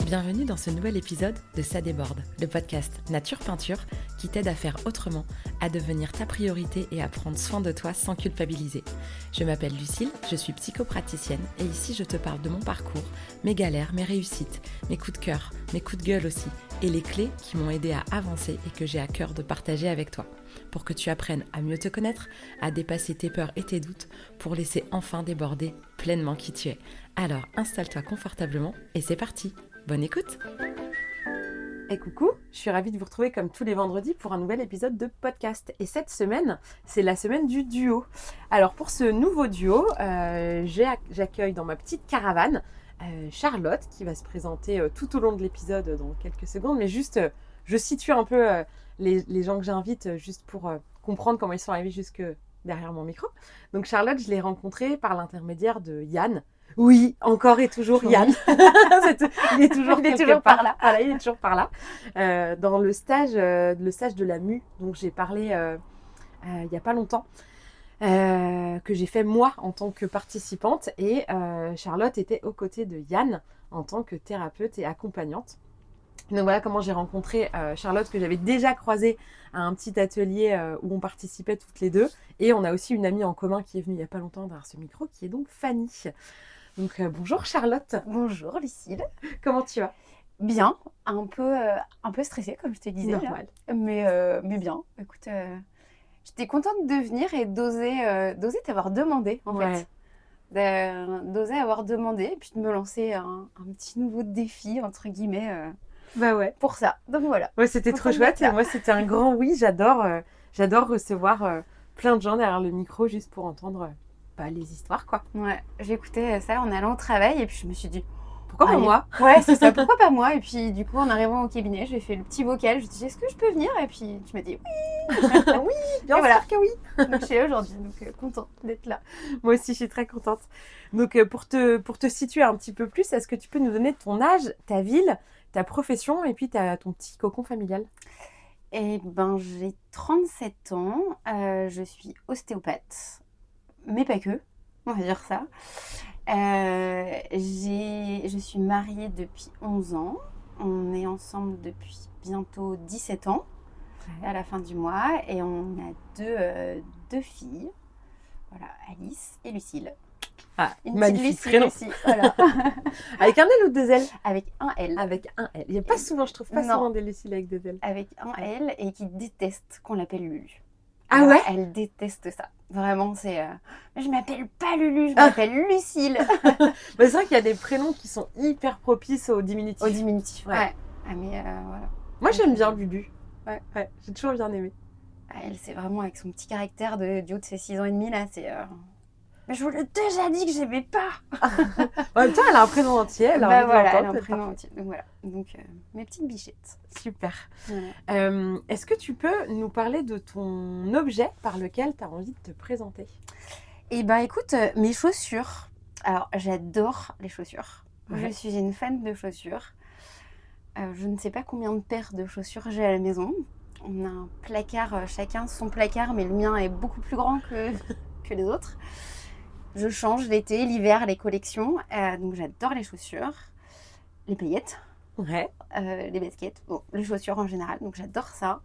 Bienvenue dans ce nouvel épisode de Ça déborde, le podcast Nature Peinture qui t'aide à faire autrement, à devenir ta priorité et à prendre soin de toi sans culpabiliser. Je m'appelle Lucille, je suis psychopraticienne et ici je te parle de mon parcours, mes galères, mes réussites, mes coups de cœur, mes coups de gueule aussi et les clés qui m'ont aidé à avancer et que j'ai à cœur de partager avec toi. Pour que tu apprennes à mieux te connaître, à dépasser tes peurs et tes doutes, pour laisser enfin déborder pleinement qui tu es. Alors installe-toi confortablement et c'est parti. Bonne écoute! Et coucou, je suis ravie de vous retrouver comme tous les vendredis pour un nouvel épisode de podcast. Et cette semaine, c'est la semaine du duo. Alors pour ce nouveau duo, j'accueille dans ma petite caravane Charlotte qui va se présenter tout au long de l'épisode dans quelques secondes. Mais juste, je situe un peu les gens que j'invite juste pour comprendre comment ils sont arrivés jusque derrière mon micro. Donc Charlotte, je l'ai rencontrée par l'intermédiaire de Yann. Oui, encore et toujours Yann. Il est toujours par là. Voilà, il est toujours par là. Dans le stage de la MU, donc j'ai parlé il n'y a pas longtemps, que j'ai fait moi en tant que participante. Et Charlotte était aux côtés de Yann en tant que thérapeute et accompagnante. Donc voilà comment j'ai rencontré Charlotte, que j'avais déjà croisée à un petit atelier où on participait toutes les deux. Et on a aussi une amie en commun qui est venue il n'y a pas longtemps derrière ce micro, qui est donc Fanny. Donc bonjour Charlotte. Bonjour Lucille. Comment tu vas? Bien, un peu stressée comme je te disais. Normal. Là. Mais bien. Écoute, j'étais contente de venir et d'oser t'avoir demandé en fait. D'oser avoir demandé et puis de me lancer un petit nouveau défi entre guillemets. Pour ça. Donc voilà. Ouais, c'était trop chouette et moi c'était un grand oui. J'adore recevoir plein de gens derrière le micro juste pour entendre les histoires quoi. Ouais, j'écoutais ça en allant au travail et puis je me suis dit pourquoi pas moi? Ouais, c'est ça, pourquoi pas moi? Et puis du coup en arrivant au cabinet, j'ai fait le petit vocal, je me suis dit est-ce que je peux venir? Et puis tu m'as dit oui. Oui, bien sûr que oui. Donc je suis là aujourd'hui, donc contente d'être là. Moi aussi je suis très contente. Donc pour te situer un petit peu plus, est-ce que tu peux nous donner ton âge, ta ville, ta profession et puis ton petit cocon familial? Eh ben j'ai 37 ans, je suis ostéopathe. Mais pas que, on va dire ça. Je suis mariée depuis 11 ans. On est ensemble depuis bientôt 17 ans, à la fin du mois. Et on a deux filles, voilà, Alice et Lucille. Ah, une magnifique prénom. Voilà. Avec un L ou deux L? Avec un L. Avec un L. Il n'y a pas souvent, je trouve pas souvent des Lucille avec deux L. Avec un L et qui déteste qu'on l'appelle Lulu. Ah ouais? Elle déteste ça. Vraiment, c'est... Je m'appelle pas Lulu, je m'appelle Lucille. C'est vrai qu'il y a des prénoms qui sont hyper propices au diminutif. Au diminutif, ouais. Ah, mais voilà. Moi, j'aime bien Lulu. Ouais. J'ai toujours bien aimé. Elle, c'est vraiment avec son petit caractère du haut de ses 6 ans et demi, là, c'est... Mais je vous l'ai déjà dit que j'aimais pas. En même temps, elle a un prénom entier. Elle a un prénom entier. Donc voilà. Donc, mes petites bichettes. Super. Voilà. Est-ce que tu peux nous parler de ton objet par lequel tu as envie de te présenter? Eh ben, écoute, mes chaussures. Alors, j'adore les chaussures. Ouais. Je suis une fan de chaussures. Je ne sais pas combien de paires de chaussures j'ai à la maison. On a un placard, chacun son placard, mais le mien est beaucoup plus grand que les autres. Je change l'été, l'hiver, les collections. Donc j'adore les chaussures, les paillettes, les baskets, bon, les chaussures en général. Donc j'adore ça.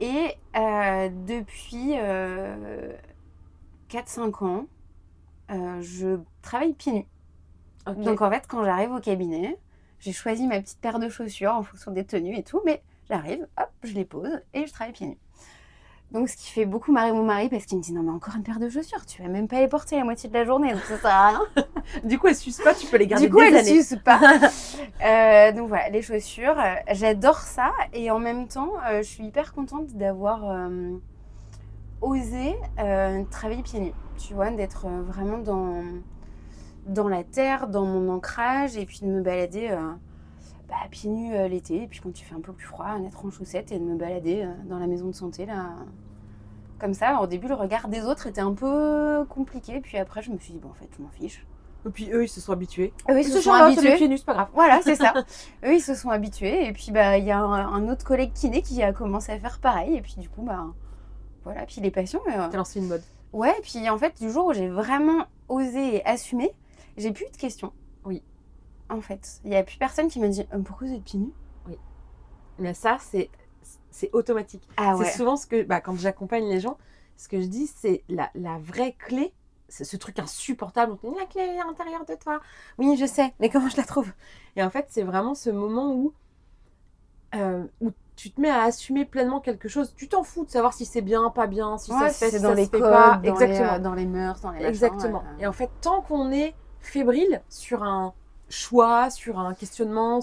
Et depuis 4-5 ans, je travaille pieds nus. Okay. Donc en fait, quand j'arrive au cabinet, j'ai choisi ma petite paire de chaussures en fonction des tenues et tout. Mais j'arrive, hop, je les pose et je travaille pieds nus. Donc, ce qui fait beaucoup marrer mon mari parce qu'il me dit non, mais encore une paire de chaussures, tu vas même pas les porter la moitié de la journée, donc ça sert à rien. Du coup, elles s'usent pas, tu peux les garder des années. Du coup, elles s'usent pas. Donc voilà, les chaussures, j'adore ça et en même temps, je suis hyper contente d'avoir osé travailler pieds nus. Tu vois, d'être vraiment dans la terre, dans mon ancrage et puis de me balader. Pieds nus l'été, et puis quand il fait un peu plus froid, d'être en chaussettes et de me balader dans la maison de santé, là, comme ça. Alors, au début, le regard des autres était un peu compliqué, puis après, je me suis dit, bon, en fait, je m'en fiche. Et puis eux, ils se sont habitués. Eux, ils se sont habitués. Les pieds nus, c'est pas grave. Voilà, c'est ça. Eux, ils se sont habitués, et puis, il y a un autre collègue kiné qui a commencé à faire pareil, et puis, du coup, voilà, puis les passions. T'as lancé une mode. Ouais, puis en fait, du jour où j'ai vraiment osé et assumé, j'ai plus eu de questions. Oui. en fait. Il n'y a plus personne qui me dit pourquoi vous êtes pieds nus ? Mais ça, c'est automatique. Ah ouais. C'est souvent ce que, quand j'accompagne les gens, ce que je dis, c'est la vraie clé. C'est ce truc insupportable. On dit, la clé est à l'intérieur de toi. Oui, je sais, mais comment je la trouve ? Et en fait, c'est vraiment ce moment où tu te mets à assumer pleinement quelque chose. Tu t'en fous de savoir si c'est bien, pas bien, si ça se fait, c'est si dans ça les se fait codes, pas. dans les mœurs, dans les machins. Exactement. Et en fait, tant qu'on est fébrile sur un choix, sur un questionnement,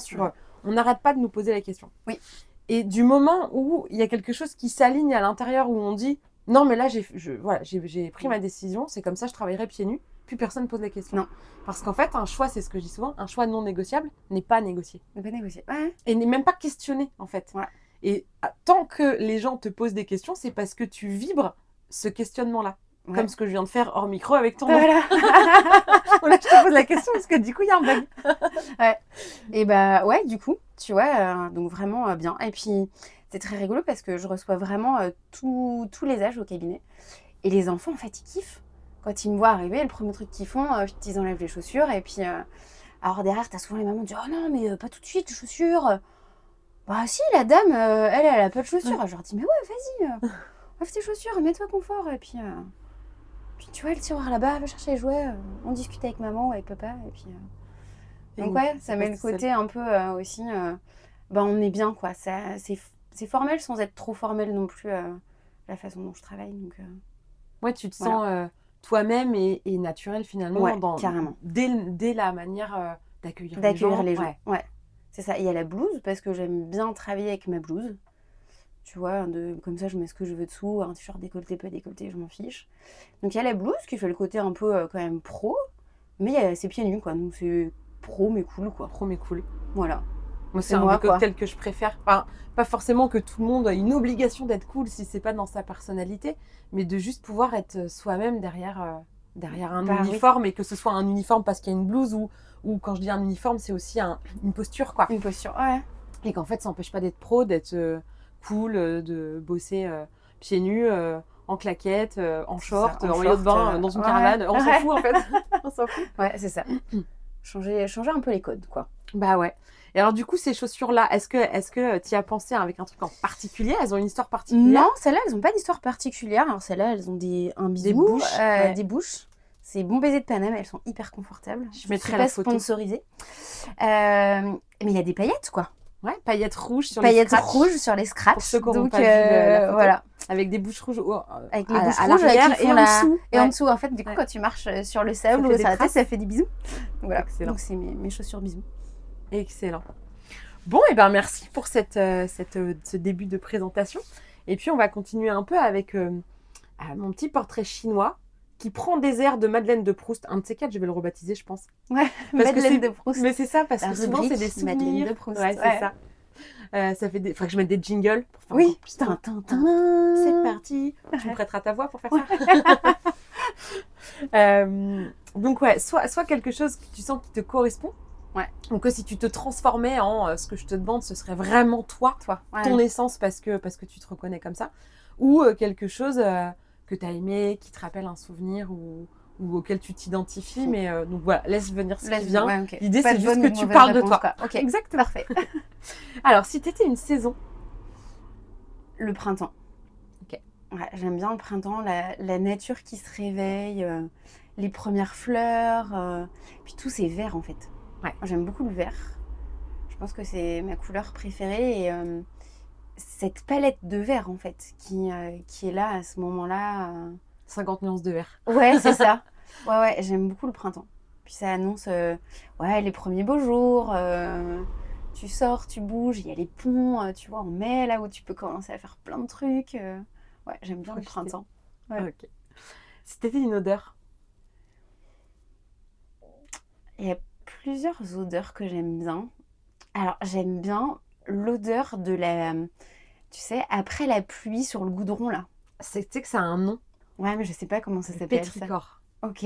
on n'arrête pas de nous poser la question. Oui. Et du moment où il y a quelque chose qui s'aligne à l'intérieur, où on dit non, mais là, j'ai pris ma décision, c'est comme ça, je travaillerai pieds nus, plus personne ne pose la question. Non. Parce qu'en fait, un choix, c'est ce que je dis souvent, un choix non négociable n'est pas négocié. N'est pas négocié. Ouais. Et n'est même pas questionné, en fait. Ouais. Et tant que les gens te posent des questions, c'est parce que tu vibres ce questionnement-là. Ouais. Comme ce que je viens de faire hors micro avec ton nom. Voilà. Là, je te pose la question parce que du coup, il y a un bug. Ouais. Et ouais, du coup, tu vois, donc vraiment bien. Et puis, c'est très rigolo parce que je reçois vraiment tous les âges au cabinet. Et les enfants, en fait, ils kiffent. Quand ils me voient arriver, le premier truc qu'ils font, ils enlèvent les chaussures. Et puis, alors derrière, t'as souvent les mamans qui disent « Oh non, mais pas tout de suite, les chaussures !» Bah si, la dame, elle a pas de chaussures. Je leur dis « Mais ouais, vas-y, enlève tes chaussures, mets-toi confort. » Et puis tu vois, le tiroir là-bas, va chercher les jouets. On discute avec maman ou avec papa. Et puis, donc ouais, ça met le côté un peu aussi... on est bien, quoi. C'est formel sans être trop formel non plus, la façon dont je travaille. Donc, ouais, tu te sens toi-même et naturel finalement. Ouais, carrément. Dès la manière d'accueillir les gens. Ouais. C'est ça. Il y a la blouse, parce que j'aime bien travailler avec ma blouse. Tu vois, comme ça, je mets ce que je veux dessous. Un t-shirt décolleté, pas décolleté, je m'en fiche. Donc, il y a la blouse qui fait le côté un peu quand même pro. Mais c'est pieds nus, quoi. Donc, c'est pro, mais cool, quoi. Pro, mais cool. Voilà. Moi, c'est un des cocktails que je préfère. Enfin, pas forcément que tout le monde a une obligation d'être cool si c'est pas dans sa personnalité, mais de juste pouvoir être soi-même derrière un uniforme, et que ce soit un uniforme parce qu'il y a une blouse, ou quand je dis un uniforme, c'est aussi une posture, quoi. Une posture, ouais. Et qu'en fait, ça n'empêche pas d'être pro, d'être cool, de bosser pieds nus, en claquettes, en short, en maillot de bain, dans une caravane. On s'en fout, en fait. On s'en fout. Ouais, c'est ça. Changer un peu les codes, quoi. Bah ouais. Et alors, du coup, ces chaussures-là, est-ce que tu y as pensé avec un truc en particulier ? Elles ont une histoire particulière ? Non, celles-là, elles n'ont pas d'histoire particulière. Alors, celles-là, elles ont un bisou, des bouches. C'est Bon Baiser de Paname, elles sont hyper confortables. Je mettrai la photo. Sponsorisé. Mais il y a des paillettes, quoi. Ouais, paillettes rouges sur les scratchs. Pour ceux qui n'ont pas vu la photo. Voilà. Avec des bouches rouges avec les bouches à rouges l'arrière et en dessous. Et en dessous, en fait, du coup, quand tu marches sur le sable ou sur la tête, ça fait des bisous. Voilà. Excellent. Donc, c'est mes chaussures bisous. Excellent. Bon, et ben merci pour ce début de présentation. Et puis, on va continuer un peu avec mon petit portrait chinois qui prend des airs de Madeleine de Proust. Un de ces quatre, je vais le rebaptiser, je pense. Ouais, Madeleine de Proust. Mais c'est ça, parce que souvent, c'est des souvenirs. Madeleine de Proust. Ouais, c'est ça. Ça fait faudrait que je mette des jingles pour faire oui, plus. C'est parti. Tu me prêteras ta voix pour faire ça. Donc ouais, soit quelque chose que tu sens qui te correspond. Ouais. Donc si tu te transformais en ce que je te demande, ce serait vraiment toi, ton essence, parce que tu te reconnais comme ça, ou quelque chose que tu as aimé, qui te rappelle un souvenir ou auquel tu t'identifies. Mais donc voilà, laisse venir ce qui vient. Ouais, okay. L'idée, c'est juste que tu parles de toi. Ok, exactement. Parfait. Alors, si tu étais une saison? Le printemps. Ok. Ouais, j'aime bien le printemps, la nature qui se réveille, les premières fleurs, puis tous ces verts, en fait. Ouais. J'aime beaucoup le vert. Je pense que c'est ma couleur préférée. Et cette palette de vert, en fait, qui est là à ce moment-là. 50 nuances de vert. Ouais, c'est ça. Ouais, j'aime beaucoup le printemps. Puis ça annonce les premiers beaux jours. Tu sors, tu bouges, il y a les ponts, tu vois, en mai, là où tu peux commencer à faire plein de trucs. Ouais, j'aime bien le printemps. Ouais. Ok. Si t'étais une odeur? Il y a plusieurs odeurs que j'aime bien. Alors, j'aime bien l'odeur de tu sais, après la pluie sur le goudron, là. Tu sais que ça a un nom? Ouais, mais je sais pas comment ça s'appelle. Pétrichor. Ok.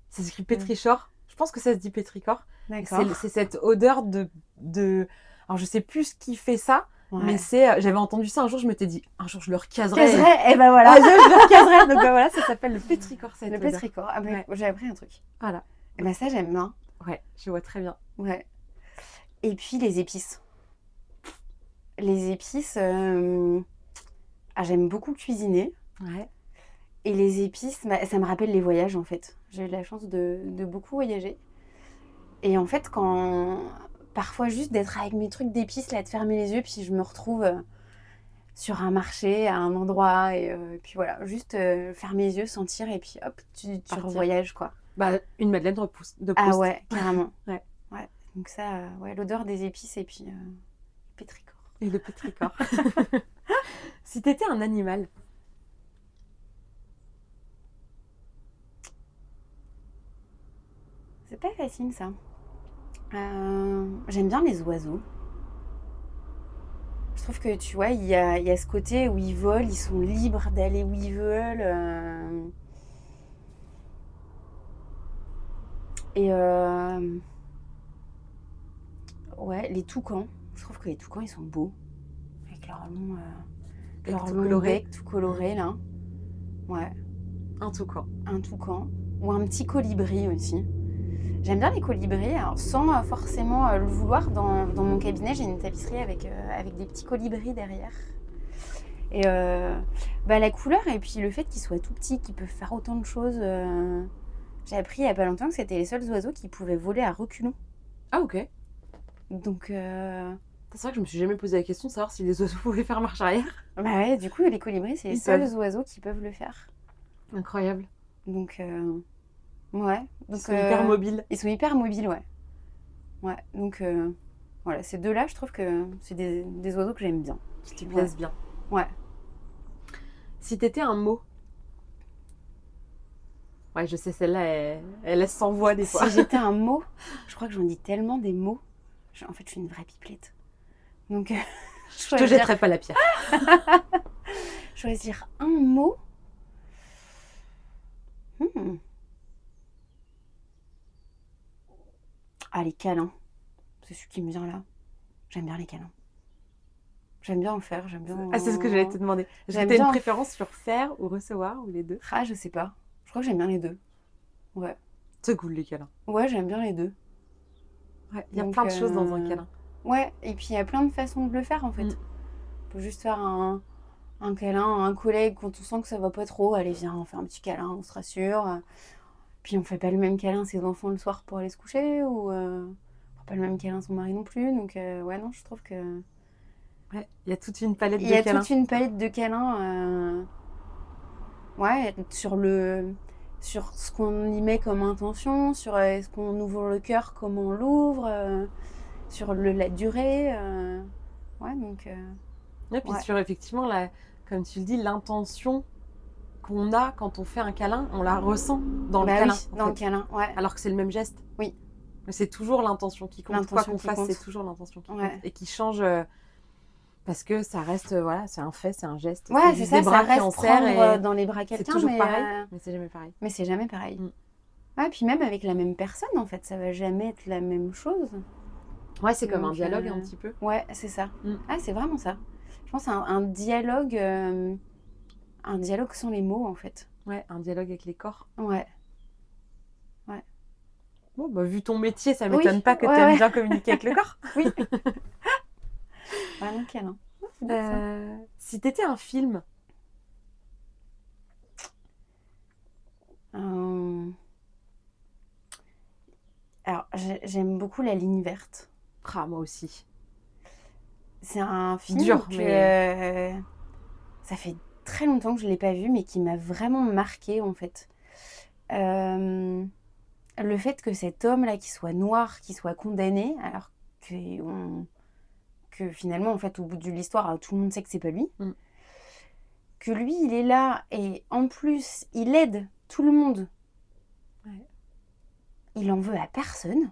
Ça s'écrit pétrichor. Je pense que ça se dit pétrichor. D'accord. C'est cette odeur de... Alors, je sais plus ce qui fait ça, mais j'avais entendu ça un jour, je m'étais dit, un jour, je le recaserai. Et ben voilà. Je le recaserai. Donc, voilà, ça s'appelle le pétrichor, cette le odeur. pétrichor. Ah, j'ai appris un truc. Voilà. Et ben ça, j'aime bien. Ouais, je vois très bien. Ouais. Et puis les épices. Les épices, j'aime beaucoup cuisiner. Ouais. Et les épices, ça me rappelle les voyages en fait. J'ai eu la chance de beaucoup voyager. Et en fait, parfois juste d'être avec mes trucs d'épices, là, de fermer les yeux, puis je me retrouve sur un marché, à un endroit, et puis voilà, juste fermer les yeux, sentir, et puis hop, tu revoyages quoi. Bah, une madeleine de Proust. Ah ouais, carrément. Ouais. Ouais. Donc ça, ouais, l'odeur des épices et puis pétrichor. Et le pétrichor. Si t'étais un animal. C'est pas facile ça. J'aime bien les oiseaux. Je trouve que tu vois, il y a ce côté où ils volent, ils sont libres d'aller où ils veulent. Et ouais, les toucans. Je trouve que les toucans, ils sont beaux. Avec leur long bec tout coloré, là. Ouais. Un toucan. Un toucan. Ou un petit colibri aussi. J'aime bien les colibris, alors sans forcément le vouloir. Dans mon cabinet, j'ai une tapisserie avec des petits colibris derrière. Et la couleur et puis le fait qu'ils soient tout petits, qu'ils peuvent faire autant de choses. J'ai appris il n'y a pas longtemps que c'était les seuls oiseaux qui pouvaient voler à reculons. Ah ok. Donc c'est vrai que je me suis jamais posé la question de savoir si les oiseaux pouvaient faire marche arrière. bah ouais, du coup les colibris c'est les seuls oiseaux qui peuvent le faire. Incroyable. Donc ouais. Donc, ils sont hyper mobiles. Ils sont hyper mobiles, ouais. Ouais, donc voilà, ces deux-là, je trouve que c'est des oiseaux que j'aime bien. Qui te plaisent bien. Ouais. Si t'étais un mot. Ouais, je sais, celle-là, elle laisse sans voix des fois. Si j'étais un mot, je crois que j'en dis tellement des mots. En fait, je suis une vraie pipelette. Donc, je te jetterai pas la pierre. Choisir un mot. Ah, les câlins. C'est celui qui me vient là. J'aime bien les câlins. J'aime bien en faire, j'aime bien... Ah, c'est ce que j'allais te demander. Est-ce que t'as une préférence sur faire ou recevoir ou les deux? Ah, je sais pas. Je crois que j'aime bien les deux. Ouais. C'est cool les câlins. Ouais, j'aime bien les deux. Ouais, il y a plein de choses dans un câlin. Ouais, et puis il y a plein de façons de le faire en fait. On peut juste faire un câlin à un collègue quand on sent que ça va pas trop. Allez, viens, on fait un petit câlin, on se rassure. Puis on fait pas le même câlin à ses enfants le soir pour aller se coucher, ou on fait pas le même câlin à son mari non plus. Donc ouais, non, je trouve que... Ouais, il y a toute une palette de câlins. Il y a toute une palette de câlins. Ouais, sur ce qu'on y met comme intention, sur est-ce qu'on ouvre le cœur, comment on l'ouvre, sur la durée. Ouais, donc... Et puis sur effectivement, comme tu le dis, l'intention qu'on a quand on fait un câlin, on la ressent dans le câlin. Oui, dans le câlin, ouais. Alors que c'est le même geste. Oui. Mais c'est toujours l'intention qui compte. Quoi qu'on fasse, c'est toujours l'intention qui compte. Et qui change... parce que ça reste, voilà, c'est un fait, c'est un geste. Ouais, c'est ça, ça reste prendre dans les bras quelqu'un. C'est toujours pareil, mais c'est jamais pareil. Mais c'est jamais pareil. Ouais, puis même avec la même personne, en fait, ça va jamais être la même chose. Ouais, c'est comme un dialogue un petit peu. Ouais, c'est ça. Ah, c'est vraiment ça. Je pense à un dialogue sans les mots, en fait. Ouais, un dialogue avec les corps. Ouais. Ouais. Bon, bah, vu ton métier, ça m'étonne pas que tu aimes bien communiquer avec le corps. Oui. Vraiment câlin. Si t'étais un film. Alors, j'aime beaucoup La Ligne verte. Ah, moi aussi. C'est un film dur, mais ça fait très longtemps que je ne l'ai pas vu, mais qui m'a vraiment marquée, en fait. Le fait que cet homme-là, qui soit noir, qui soit condamné, alors que finalement, en fait, au bout de l'histoire, tout le monde sait que c'est pas lui. Que lui, il est là, et en plus, il aide tout le monde. Ouais. Il en veut à personne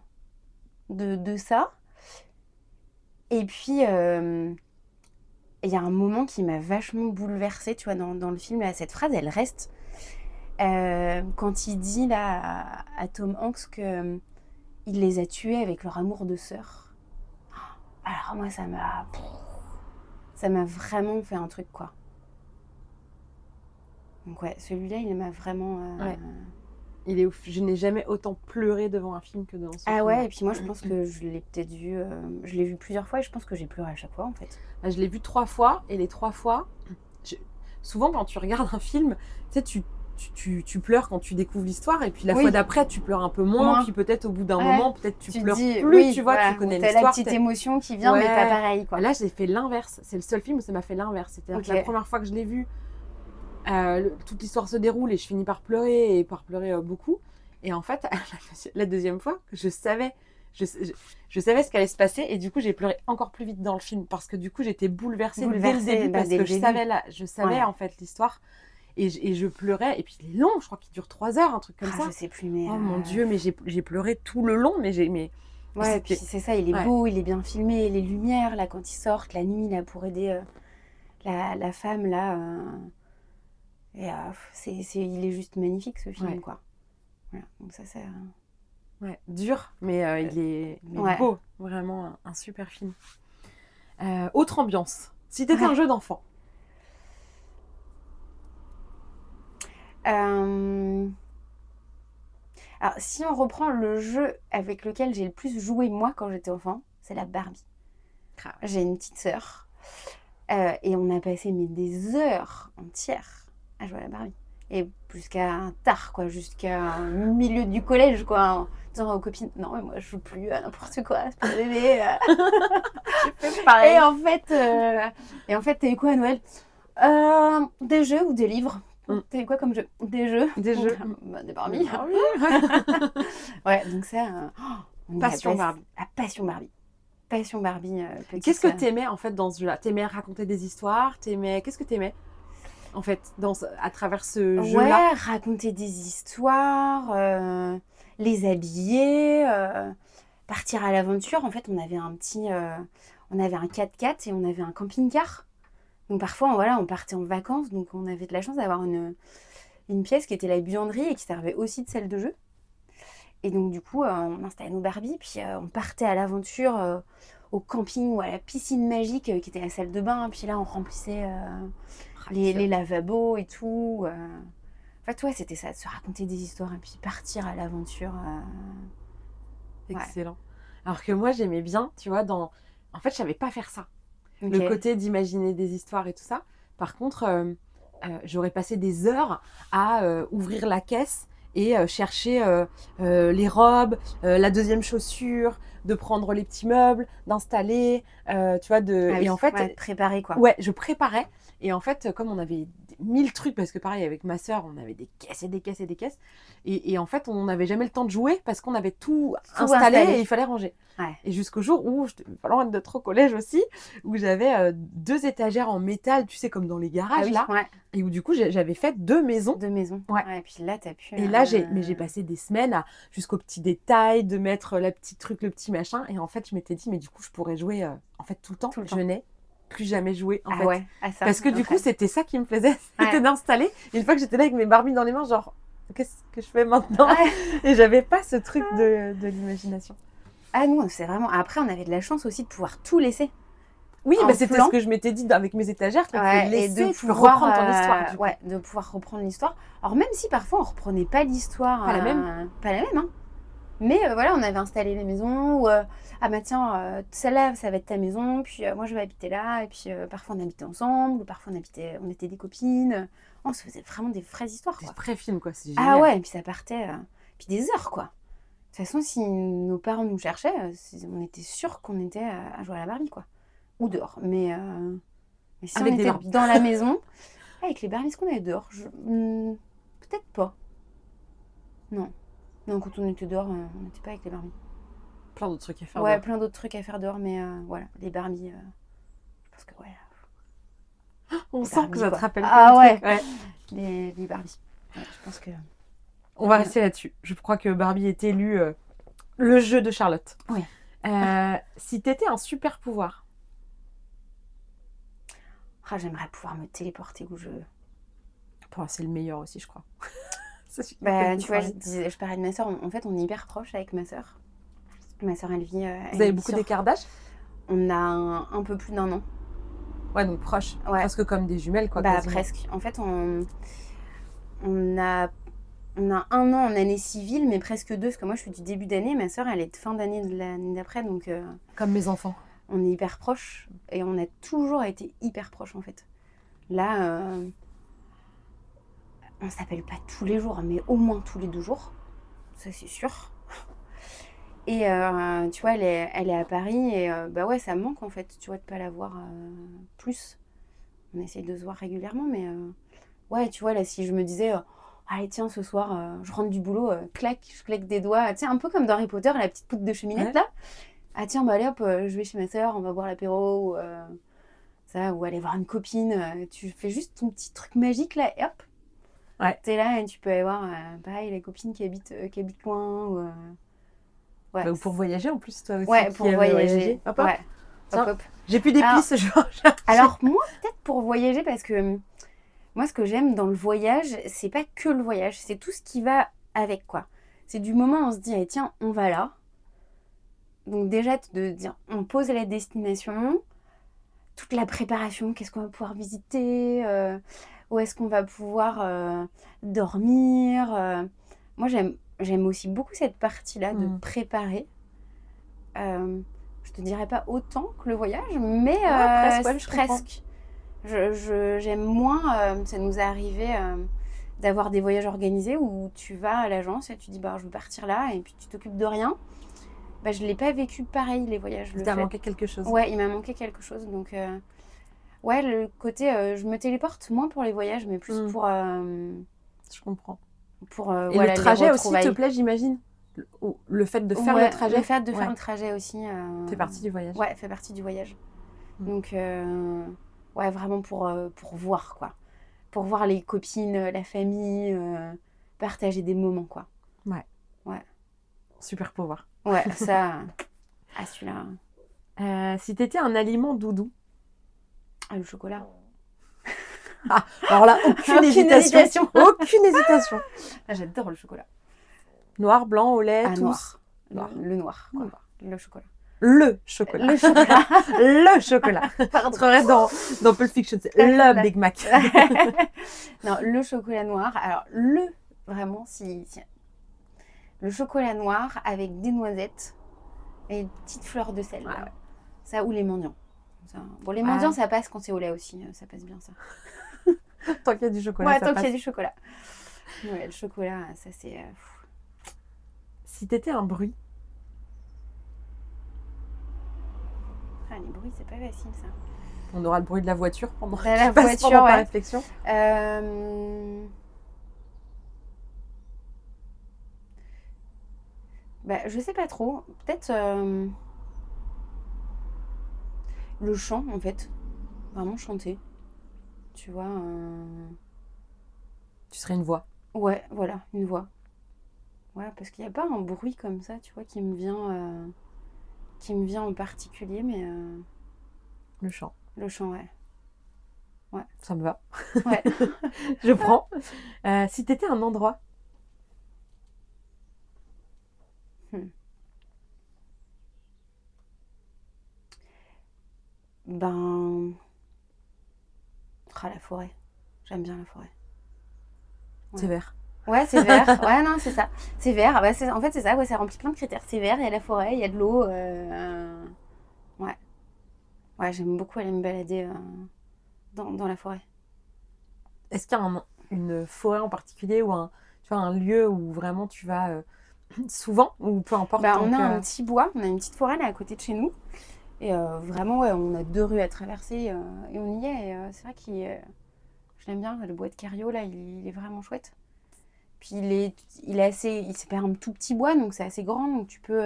de ça. Et puis, il y a un moment qui m'a vachement bouleversée, tu vois, dans le film, là, cette phrase, elle reste. Quand il dit là à Tom Hanks qu'il les a tués avec leur amour de sœur. Alors moi, ça m'a vraiment fait un truc, quoi. Donc ouais, celui-là, il m'a vraiment Il est ouf. Je n'ai jamais autant pleuré devant un film que dans ce film. Ah ouais, et puis moi je pense que je l'ai peut-être vu, je l'ai vu plusieurs fois et je pense que j'ai pleuré à chaque fois en fait. Je l'ai vu 3 fois et les 3 fois, souvent quand tu regardes un film, tu sais, tu pleures quand tu découvres l'histoire et puis la fois d'après tu pleures un peu moins, puis peut-être au bout d'un moment, peut-être tu pleures plus, oui, tu vois, voilà, tu connais t'as l'histoire. la petite émotion qui vient, mais pas pareil quoi. Là j'ai fait l'inverse, c'est le seul film où ça m'a fait l'inverse. C'est-à-dire que la première fois que je l'ai vu, toute l'histoire se déroule et je finis par pleurer et par pleurer beaucoup. Et en fait, la deuxième fois, je savais ce qui allait se passer et du coup j'ai pleuré encore plus vite dans le film parce que du coup j'étais bouleversée dès le début parce que je savais en fait l'histoire et je pleurais et puis il est long, je crois qu'il dure 3 heures, un truc comme ça. Je sais plus mais oh mon Dieu, mais j'ai pleuré tout le long, mais ouais, puis c'est ça, il est beau, il est bien filmé, les lumières là quand ils sortent la nuit là pour aider la femme là et il est juste magnifique ce film quoi. Voilà, donc ça c'est dur, mais il est beau, vraiment un super film. Autre ambiance, si t'étais un jeu d'enfant. Alors si on reprend le jeu avec lequel j'ai le plus joué moi quand j'étais enfant, c'est la Barbie. J'ai une petite sœur et on a passé des heures entières à jouer à la Barbie. Et jusqu'à tard, quoi, jusqu'à milieu du collège, quoi, en disant aux copines, non, mais moi, je joue plus à n'importe quoi, c'est pas bébé. Pareil. Et en fait, t'as eu quoi à Noël des jeux ou des livres. T'as eu quoi comme jeu? Des jeux. Des jeux. Des Barbies. Ouais, donc ça... Passion Barbie. Passion Barbie. Passion Barbie. Qu'est-ce que t'aimais, en fait, dans ce jeu-là? T'aimais raconter des histoires? Qu'est-ce que t'aimais en fait, à travers ce jeu-là? Ouais, raconter des histoires, les habiller, partir à l'aventure. En fait, on avait un 4x4 et on avait un camping-car. Donc parfois, on partait en vacances. Donc on avait de la chance d'avoir une pièce qui était la buanderie et qui servait aussi de salle de jeu. Et donc du coup, on installait nos Barbies, puis on partait à l'aventure au camping ou à la piscine magique qui était la salle de bain. Puis là, on remplissait... les lavabos et tout. En fait, ouais, c'était ça, de se raconter des histoires et puis partir à l'aventure. Excellent. Alors que moi, j'aimais bien, tu vois, en fait, je savais pas faire ça. Le côté d'imaginer des histoires et tout ça. Par contre, j'aurais passé des heures à ouvrir la caisse et chercher les robes, la deuxième chaussure, de prendre les petits meubles, d'installer, tu vois, et en fait... préparer, quoi. Ouais, je préparais. Et en fait, comme on avait 1000 trucs, parce que pareil, avec ma sœur, on avait des caisses et des caisses et des caisses. Et en fait, on n'avait jamais le temps de jouer parce qu'on avait tout installé et il fallait ranger. Ouais. Et jusqu'au jour où, j'étais pas loin d'être au collège aussi, où j'avais 2 étagères en métal, tu sais, comme dans les garages, là. Ouais. Et où du coup, j'avais fait 2 maisons. 2 maisons. Ouais. Et puis là, t'as pu... Et là, j'ai passé des semaines jusqu'aux petits détails, de mettre le petit machin. Et en fait, je m'étais dit, mais du coup, je pourrais jouer en fait tout le temps. Je n'ai plus jamais joué en fait. Ouais. Ça, parce que du coup, c'était ça qui me plaisait, c'était d'installer. Et une fois que j'étais là avec mes Barbies dans les mains, genre, qu'est-ce que je fais maintenant? Et j'avais pas ce truc de l'imagination. Ah non, c'est vraiment... Après, on avait de la chance aussi de pouvoir tout laisser. Oui, bah, c'était ce que je m'étais dit avec mes étagères, tu peux laisser, et de pouvoir reprendre ton histoire. Ouais, de pouvoir reprendre l'histoire. Alors même si parfois on reprenait pas l'histoire, pas la même, hein. Mais voilà, on avait installé les maisons où ah bah tiens, celle-là ça va être ta maison, puis moi je vais habiter là, et puis parfois on habitait ensemble, ou parfois on était des copines. On se faisait vraiment des vraies histoires, quoi. Des vrais films, quoi. C'est génial. Ah ouais, et puis ça partait, puis des heures, quoi. De toute façon, si nos parents nous cherchaient, on était sûrs qu'on était à jouer à la Barbie, quoi. Ou dehors. Mais si avec on était dans la maison, avec les Barbies, est-ce qu'on allait dehors? Peut-être pas. Non, quand on était dehors, on n'était pas avec les Barbies. Plein d'autres trucs à faire dehors. Plein d'autres trucs à faire dehors, mais voilà, les Barbies, je pense que on sent Barbies, que ça te rappelle. Ah ouais. Les Barbies. Ouais, je pense que... On va rester là-dessus. Je crois que Barbie est élue le jeu de Charlotte. Oui. Si t'étais un super pouvoir. J'aimerais pouvoir me téléporter où je veux. C'est le meilleur aussi, je crois. Tu vois, je parlais de ma soeur. En fait, on est hyper proches avec ma soeur. Ma soeur, elle vit... Vous avez beaucoup d'écart d'âge? On a un peu plus d'1 an. Ouais, donc proche. Ouais. Presque comme des jumelles, quoi. Presque. En fait, on a On a 1 an en année civile, mais presque 2, parce que moi je suis du début d'année, ma sœur elle est de fin d'année de l'année d'après, donc Comme mes enfants. on est hyper proches et on a toujours été hyper proches en fait. Là, on s'appelle pas tous les jours, mais au moins tous les 2 jours, ça c'est sûr. Et tu vois, elle est à Paris et bah ouais, ça me manque en fait, tu vois, de pas la voir plus. On essaye de se voir régulièrement, mais ouais, tu vois, là, si je me disais, allez, tiens, ce soir, je rentre du boulot, clac, je claque des doigts, tu sais, un peu comme dans Harry Potter, la petite poutre de cheminette, Ouais. là. Ah, tiens, bah allez, hop, je vais chez ma sœur, on va boire l'apéro, ou ça, ou aller voir une copine. Tu fais juste ton petit truc magique, là, et hop. Ouais. T'es là et tu peux aller voir, pareil, les copines qui habitent loin, ou... ouais. Bah, ou pour voyager en plus, toi aussi. Ouais, qui pour aimes voyager. Hop, hop. Ouais. Tiens, Hop, hop. j'ai plus d'épices, Alors- je vais en chercher. Alors, moi, peut-être pour voyager, parce que moi, ce que j'aime dans le voyage, c'est pas que le voyage, c'est tout ce qui va avec, quoi. C'est du moment où on se dit, eh, tiens, on va là. Donc, déjà, de dire, on pose la destination, toute la préparation, qu'est-ce qu'on va pouvoir visiter, où est-ce qu'on va pouvoir dormir. Moi, j'aime aussi beaucoup cette partie-là de préparer. Je te dirais pas autant que le voyage, mais presque, ouais, je comprends. presque. J'aime moins, ça nous est arrivé d'avoir des voyages organisés où tu vas à l'agence et tu dis bah, je veux partir là et puis tu t'occupes de rien. Bah, je ne l'ai pas vécu pareil les voyages. Il t'a manqué quelque chose. Ouais, il m'a manqué quelque chose. Donc, ouais, le côté, je me téléporte moins pour les voyages, mais plus pour. Je comprends. Et voilà, le trajet les aussi te retrouvailles. plaît, j'imagine. Le fait de faire Ouais, le trajet. Le fait de faire Ouais. le trajet aussi. Fait partie du voyage. Ouais, fait partie du voyage. Mm. Donc, ouais, vraiment pour voir, quoi. Pour voir les copines, la famille, partager des moments, quoi. Ouais. Ouais. Super pouvoir. Ouais, ça. Ah, celui-là. Si t'étais un aliment doudou. Ah, le chocolat. Alors là, aucune hésitation. Aucune hésitation. Ah, j'adore le chocolat. Noir, blanc, au lait, Ah, tous. noir. Le noir, quoi. Noir. Le chocolat. Le chocolat. Le chocolat. Le chocolat. Pardon. On serait dans Pulp Fiction, c'est Là. le Big Mac. Non, le chocolat noir. Alors, vraiment, si. Le chocolat noir avec des noisettes et une petite fleur de sel. Ah ouais. Ça, ou les mendiants. Ça. Bon, les mendiants, ça passe quand c'est au lait aussi. Ça passe bien, ça. Tant qu'il y a du chocolat, Ouais, ça tant passe. qu'il y a du chocolat. Ouais, le chocolat, ça, c'est... Si t'étais un bruit. Ah, les bruits, c'est pas facile, ça. On aura le bruit de la voiture pendant, De la qui passe voiture, pendant ta ouais. réflexion. Bah, je sais pas trop. Peut-être le chant, en fait. Vraiment chanter. Tu vois. Tu serais une voix. Ouais, voilà, une voix. Ouais, parce qu'il n'y a pas un bruit comme ça, tu vois, qui me vient en particulier, mais Le chant. le chant, ouais. Ça me va. Ouais. Je prends. Si t'étais un endroit. Ben. Ah, la forêt. J'aime bien la forêt. Ouais. C'est vert. Ouais, c'est vert. Ouais, non, c'est ça. C'est vert. Bah, en fait, c'est ça. Ouais, ça remplit plein de critères. C'est vert, il y a la forêt, il y a de l'eau. Ouais. Ouais, j'aime beaucoup aller me balader dans la forêt. Est-ce qu'il y a une forêt en particulier ou tu vois, un lieu où vraiment tu vas souvent ou peu importe? Bah, on a un petit bois, on a une petite forêt là à côté de chez nous. Et vraiment, ouais, on a 2 rues à traverser et on y est. Et c'est vrai que je l'aime bien, le bois de Cario là, il est vraiment chouette. Puis c'est pas un tout petit bois, donc c'est assez grand, donc tu peux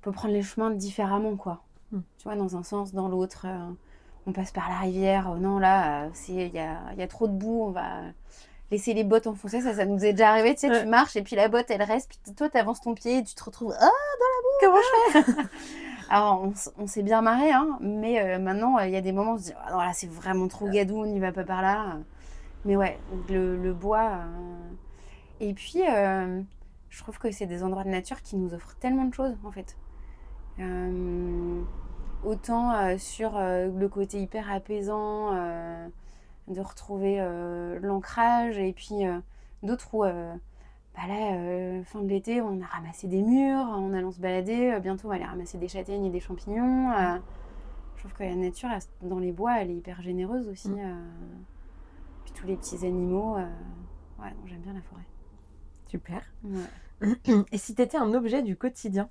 prendre les chemins différemment, quoi. Tu vois, dans un sens, dans l'autre. On passe par la rivière. Non, là, il y a trop de boue, on va laisser les bottes enfoncées. Ça nous est déjà arrivé, tu sais, tu marches et puis la botte, elle reste, puis toi, t'avances ton pied et tu te retrouves dans la boue. Comment je fais? Alors, on s'est bien marré, hein, mais maintenant, il y a des moments où on se dit, ah non, là, c'est vraiment trop gadou, on n'y va pas par là. Mais ouais, le bois. Et puis, je trouve que c'est des endroits de nature qui nous offrent tellement de choses, en fait. Autant sur le côté hyper apaisant, de retrouver l'ancrage, et puis D'autres où, fin de l'été, on a ramassé des mûres en allant se balader. Bientôt, on va aller ramasser des châtaignes et des champignons. Je trouve que la nature, dans les bois, elle est hyper généreuse aussi. Puis tous les petits animaux. Ouais, donc j'aime bien la forêt. Super. Ouais. Et si tu étais un objet du quotidien?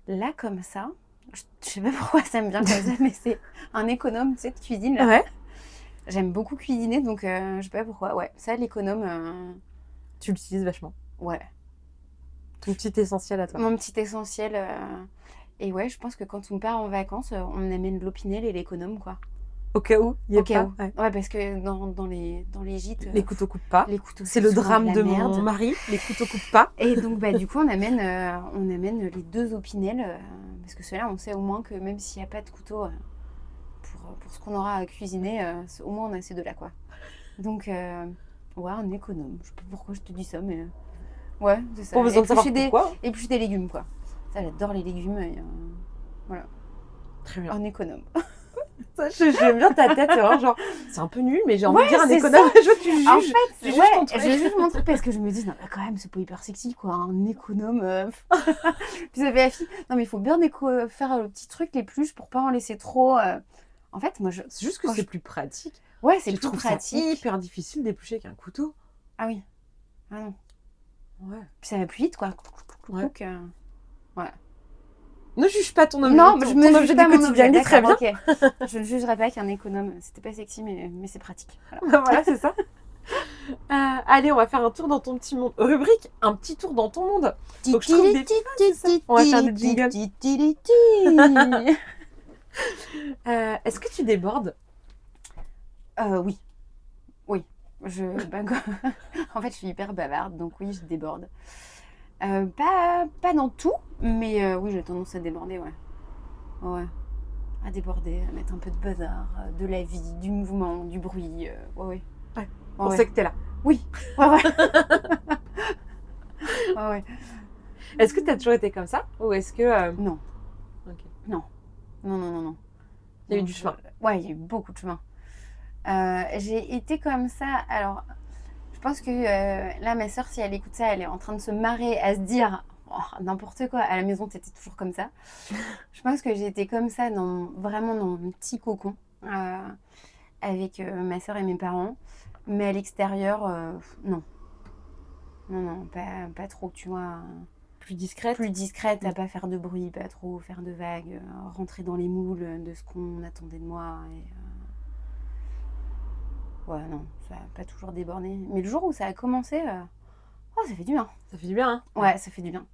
Là, comme ça, je sais pas pourquoi ça me vient comme ça, mais c'est un économe, tu sais, de cuisine. Là. Ouais. J'aime beaucoup cuisiner, donc je sais pas pourquoi. Ouais, ça, l'économe, Tu l'utilises vachement. ouais. Ton petit essentiel à toi. Mon petit essentiel. Et ouais, je pense que quand on part en vacances, on amène l'opinel et l'économe, quoi. Au cas où, il y a Au cas pas. où. Ouais. Ouais, parce que dans les gîtes, Les couteaux coupent pas. les couteaux, C'est le souvent drame la de merde. mon mari. Les couteaux coupent pas. Et donc, du coup, on amène les 2 opinels, parce que ceux-là, on sait au moins que même s'il n'y a pas de couteau pour ce qu'on aura à cuisiner, au moins on a ces 2-là, quoi. Donc, ouais, un économe. Je sais pas pourquoi je te dis ça, mais ouais, c'est ça. Pas besoin de savoir Éplucher pourquoi. éplucher des légumes, quoi. Ça, j'adore les légumes. Et, voilà, Très bien. un économe. Ça, j'aime bien ta tête. C'est vraiment genre, c'est un peu nul, mais j'ai envie de dire un c'est économe. Je veux que tu juges. En fait, tu juges ton truc. je juge mon truc parce que je me dis, non, mais quand même, c'est pas hyper sexy, quoi, un économe. Puis ça fait la fille, non, mais il faut bien faire le petit truc, l'épluche, pour pas en laisser trop. En fait, moi, C'est juste que quand c'est plus pratique. ouais, c'est Je plus trouve pratique. ça hyper difficile d'éplucher avec un couteau. Ah oui. Ah non. Ouais. Puis ça va plus vite, quoi. Ouais. Ouais. Ne juge pas ton objet. Non, je me ton juge objet pas du mon quotidien. objet. Il est très bien. D'accord, ok. Je ne jugerai pas qu'un économe, c'était pas sexy, mais c'est pratique. Voilà. Bah voilà, c'est ça. Allez, on va faire un tour dans ton petit monde. Rubrique, un petit tour dans ton monde. Faut que je trouve des... c'est ça. On va faire des jingles. Est-ce que tu débordes? Oui. Oui. En fait, je suis hyper bavarde, donc oui, je déborde. Pas dans tout, mais oui, j'ai tendance à déborder, ouais. Ouais. À déborder, à mettre un peu de bazar, de la vie, du mouvement, du bruit. Ouais. Ouais. On sait que t'es là. Oui. Ouais. Ouais. Est-ce que t'as toujours été comme ça? Ou est-ce que... Non. Ok. Non. Il y a eu du chemin. Ouais, il y a eu beaucoup de chemin. J'ai été comme ça. Alors, je pense que là, ma soeur, si elle écoute ça, elle est en train de se marrer, à se dire oh, n'importe quoi. À la maison, t'étais toujours comme ça. Je pense que j'ai été comme ça, vraiment dans mon petit cocon, avec ma soeur et mes parents. Mais à l'extérieur, non. Non, pas trop, tu vois. Plus discrète? Plus discrète, à pas faire de bruit, pas trop faire de vagues, rentrer dans les moules de ce qu'on attendait de moi. Ouais, non, ça n'a pas toujours débordé. Mais le jour où ça a commencé, ça fait du bien. Ça fait du bien, hein? Ouais, ça fait du bien.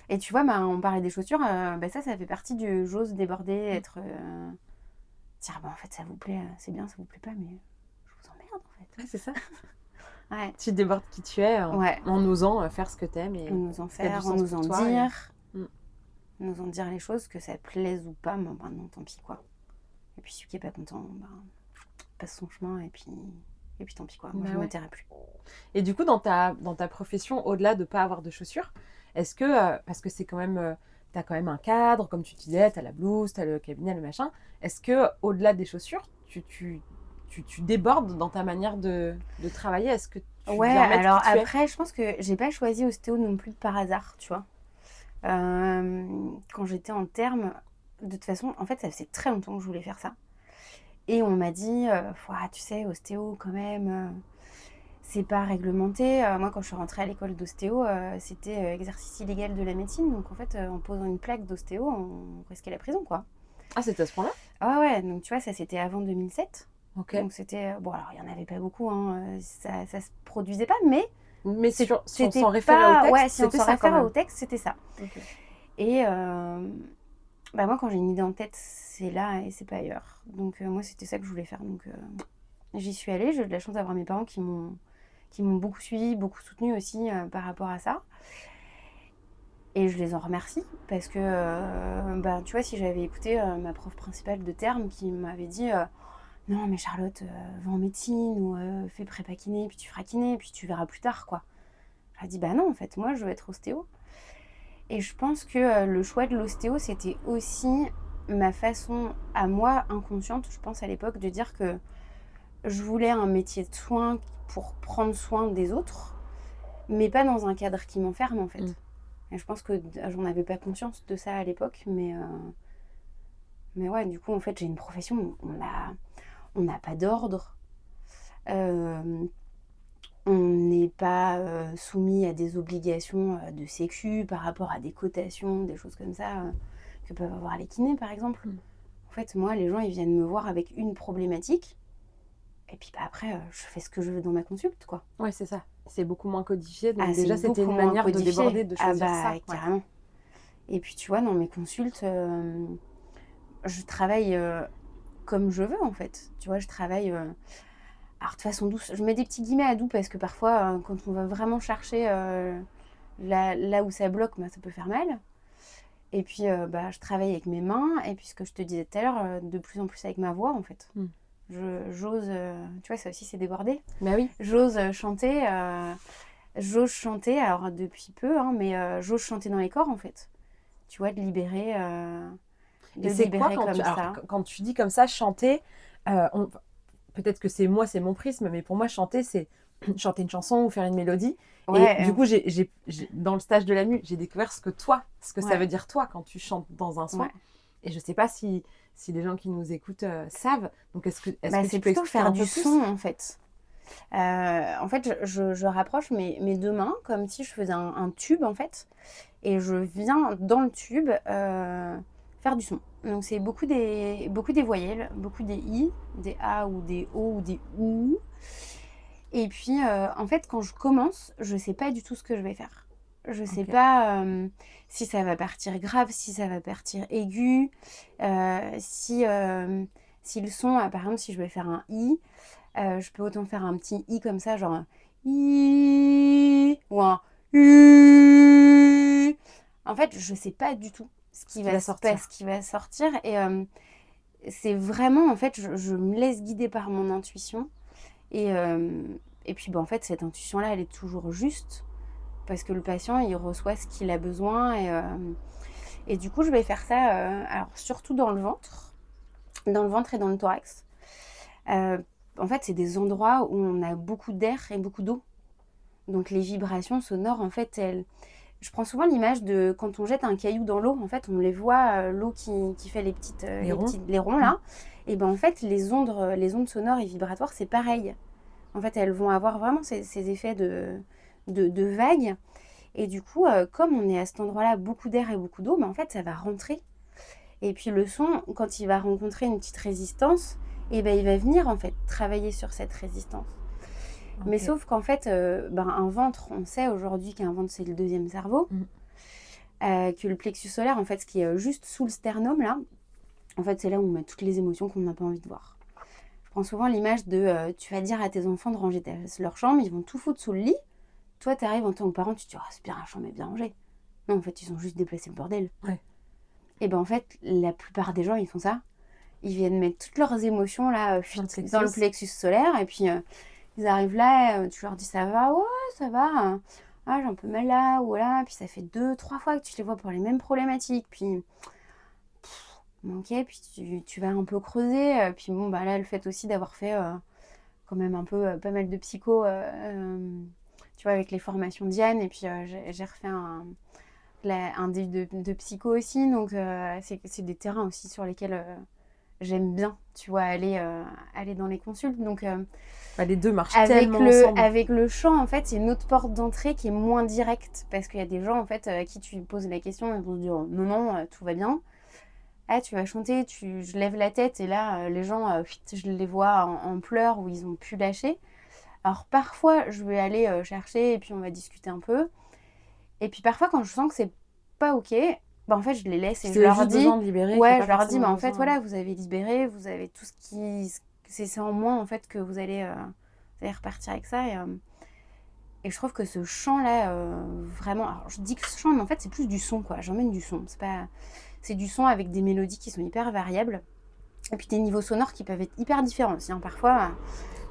Et tu vois, on parlait des chaussures, ça fait partie du j'ose déborder, être... dire, en fait, ça vous plaît, c'est bien, ça vous plaît pas, mais je vous emmerde, en fait. Ouais, c'est ça. Ouais. Tu débordes qui tu es en osant faire ce que t'aimes. Et en osant faire, en osant dire. Et... En osant dire les choses, que ça plaise ou pas, non, tant pis, quoi. Et puis celui qui est pas content, passe son chemin, et puis tant pis, quoi. Moi, je ne me tairai plus. Et du coup, dans ta profession, au-delà de ne pas avoir de chaussures, est-ce que, parce que c'est quand même, tu as quand même un cadre, comme tu disais, tu as la blouse, tu as le cabinet, le machin, est-ce que au-delà des chaussures, tu débordes dans ta manière de travailler? Est-ce que tu viens mettre alors qui tu es? après, je pense que j'ai pas choisi ostéo non plus par hasard, tu vois. Quand j'étais en terme, de toute façon, en fait, ça faisait très longtemps que je voulais faire ça. Et on m'a dit, tu sais, ostéo quand même, c'est pas réglementé. Moi, quand je suis rentrée à l'école d'ostéo, c'était exercice illégal de la médecine. Donc en fait, en posant une plaque d'ostéo, on risquait la prison, quoi. Ah, c'était à ce point-là? Ah ouais, donc tu vois, ça c'était avant 2007. Ok. Donc c'était... alors il n'y en avait pas beaucoup, hein, ça se produisait pas, mais... si on c'était s'en référait au texte, ouais, si on c'était s'en ça quand référait même. au texte, c'était ça. Ok. Et moi, quand j'ai une idée en tête, c'est là et c'est pas ailleurs. Donc moi, c'était ça que je voulais faire. Donc j'y suis allée. J'ai eu de la chance d'avoir mes parents qui m'ont beaucoup suivie, beaucoup soutenue aussi par rapport à ça. Et je les en remercie parce que, tu vois, si j'avais écouté ma prof principale de terme qui m'avait dit non, mais Charlotte, va en médecine ou fais prépa kiné, puis tu feras kiné, puis tu verras plus tard, quoi. J'ai dit, non, en fait, moi, je veux être ostéo. Et je pense que le choix de l'ostéo, c'était aussi ma façon, à moi, inconsciente, je pense à l'époque, de dire que je voulais un métier de soin pour prendre soin des autres, mais pas dans un cadre qui m'enferme en fait. Et je pense que j'en avais pas conscience de ça à l'époque, mais ouais, du coup, en fait, j'ai une profession où on n'a pas d'ordre. Euh, on n'est pas soumis à des obligations de sécu par rapport à des cotations, des choses comme ça que peuvent avoir les kinés, par exemple. En fait, moi, les gens, ils viennent me voir avec une problématique. Et puis après, je fais ce que je veux dans ma consulte, quoi. Ouais, c'est ça. C'est beaucoup moins codifié. Donc déjà, c'était une manière de déborder, de choisir ça. Carrément. Et puis, tu vois, dans mes consultes, je travaille comme je veux, en fait. Tu vois, je travaille... alors, de façon douce. Je mets des petits guillemets à doux parce que parfois, quand on va vraiment chercher là où ça bloque, ça peut faire mal. Et puis, je travaille avec mes mains. Et puis, ce que je te disais tout à l'heure, de plus en plus avec ma voix, en fait. J'ose, tu vois, ça aussi c'est débordé. Bah oui. J'ose chanter, alors depuis peu, mais j'ose chanter dans les corps en fait. Tu vois, de libérer, et c'est quoi quand tu dis comme ça, chanter, peut-être que c'est mon prisme, mais pour moi chanter c'est chanter une chanson ou faire une mélodie. Ouais, et du coup, j'ai dans le stage de la mue, j'ai découvert ce que ça veut dire toi quand tu chantes dans un soin. Ouais. Et je sais pas si les gens qui nous écoutent savent. Donc, est-ce que c'est plutôt faire du son, en fait. En fait, je rapproche mes deux mains comme si je faisais un tube, en fait. Et je viens dans le tube faire du son. Donc, c'est beaucoup des voyelles, beaucoup des I, des A ou des O ou des OU. Et puis, en fait, quand je commence, je sais pas du tout ce que je vais faire. Je sais pas si ça va partir grave, si ça va partir aigu, si le son, par exemple, si je vais faire un I, je peux autant faire un petit I comme ça, genre un I ou un U. En fait, je sais pas du tout ce qui va sortir. Et c'est vraiment, en fait, je me laisse guider par mon intuition. Et puis, en fait, cette intuition-là, elle est toujours juste. Parce que le patient, il reçoit ce qu'il a besoin. Et du coup, je vais faire ça, alors surtout dans le ventre et dans le thorax. En fait, c'est des endroits où on a beaucoup d'air et beaucoup d'eau. Donc, les vibrations sonores, en fait, je prends souvent l'image de quand on jette un caillou dans l'eau. En fait, on les voit, l'eau qui fait les ronds là. Et en fait, les ondes sonores et vibratoires, c'est pareil. En fait, elles vont avoir vraiment ces effets de vagues. Et du coup, comme on est à cet endroit-là, beaucoup d'air et beaucoup d'eau, en fait, ça va rentrer. Et puis le son, quand il va rencontrer une petite résistance, il va venir en fait travailler sur cette résistance. Okay. Mais sauf qu'en fait, un ventre, on sait aujourd'hui qu'un ventre, c'est le deuxième cerveau. Que le plexus solaire, en fait, ce qui est juste sous le sternum, là, en fait, c'est là où on met toutes les émotions qu'on n'a pas envie de voir. Je prends souvent l'image de, tu vas dire à tes enfants de ranger leur chambre, ils vont tout foutre sous le lit. Toi, tu arrives en tant que parent, tu te dis « c'est bien, la chambre est bien rangée ». Non, en fait, ils ont juste déplacé le bordel. Ouais. Et en fait, la plupart des gens, ils font ça. Ils viennent mettre toutes leurs émotions là, dans le plexus solaire. Et puis, ils arrivent là, tu leur dis « ça va ?»« Ouais, ça va. Ah, j'ai un peu mal là ou là. » Puis ça fait 2-3 fois que tu les vois pour les mêmes problématiques. Puis, ok, puis tu vas un peu creuser. Puis là, le fait aussi d'avoir fait quand même un peu pas mal de psycho... tu vois, avec les formations Diane, et puis j'ai refait un début de psycho aussi, donc c'est des terrains aussi sur lesquels j'aime bien, tu vois, aller dans les consultes. Donc, les deux marchent tellement ensemble. Avec le chant, en fait, c'est une autre porte d'entrée qui est moins directe, parce qu'il y a des gens, en fait, à qui tu poses la question, ils vont se dire « non, tout va bien ». Ah, tu vas chanter, je lève la tête, et là, les gens, je les vois en pleurs, où ils ont pu lâcher. Alors parfois, je vais aller chercher et puis on va discuter un peu. Et puis parfois, quand je sens que c'est pas ok, en fait, je les laisse et je leur dis... De libérer, je leur dis, en fait, voilà, vous avez libéré, vous avez tout ce qui... C'est en moins, en fait, que vous allez repartir avec ça. Et je trouve que ce chant-là, vraiment... Alors, je dis que ce chant, mais en fait, c'est plus du son, quoi. J'emmène du son. C'est du son avec des mélodies qui sont hyper variables. Et puis des niveaux sonores qui peuvent être hyper différents aussi. Parfois...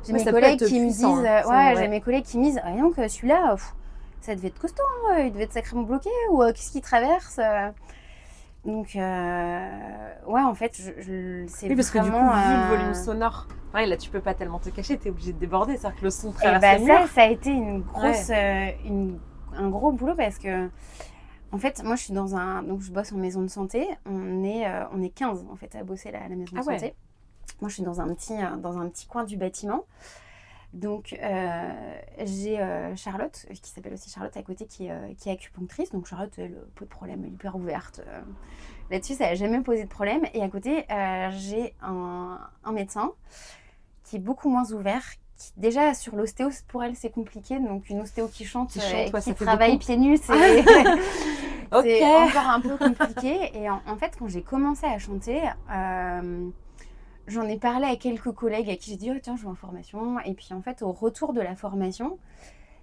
J'ai mes collègues qui me disent, j'ai mes collègues qui me disent, donc celui-là, ça devait être costaud, hein, il devait être sacrément bloqué, ou qu'est-ce qu'il traverse Donc, ouais, en fait, c'est Oui, parce que du coup, vraiment... vu le volume sonore, pareil, là, tu peux pas tellement te cacher, t'es obligé de déborder. C'est-à-dire que le son Et traverse les murs. ça a été une grosse, un gros boulot parce que, en fait, moi, je suis donc je bosse en maison de santé. On est 15, en fait, à bosser à la maison de santé. Moi, je suis dans un petit coin du bâtiment. Donc, j'ai Charlotte, qui s'appelle aussi Charlotte à côté, qui est acupunctrice. Donc, Charlotte, elle, pas de problème, elle est hyper ouverte. Là-dessus, ça n'a jamais posé de problème. Et à côté, j'ai un médecin qui est beaucoup moins ouvert. Déjà, sur l'ostéo, pour elle, c'est compliqué. Donc, une ostéo qui chante, qui travaille pieds nus, c'est c'est encore un peu compliqué. Et en fait, quand j'ai commencé à chanter... j'en ai parlé à quelques collègues à qui j'ai dit oh tiens je vais en formation et puis en fait au retour de la formation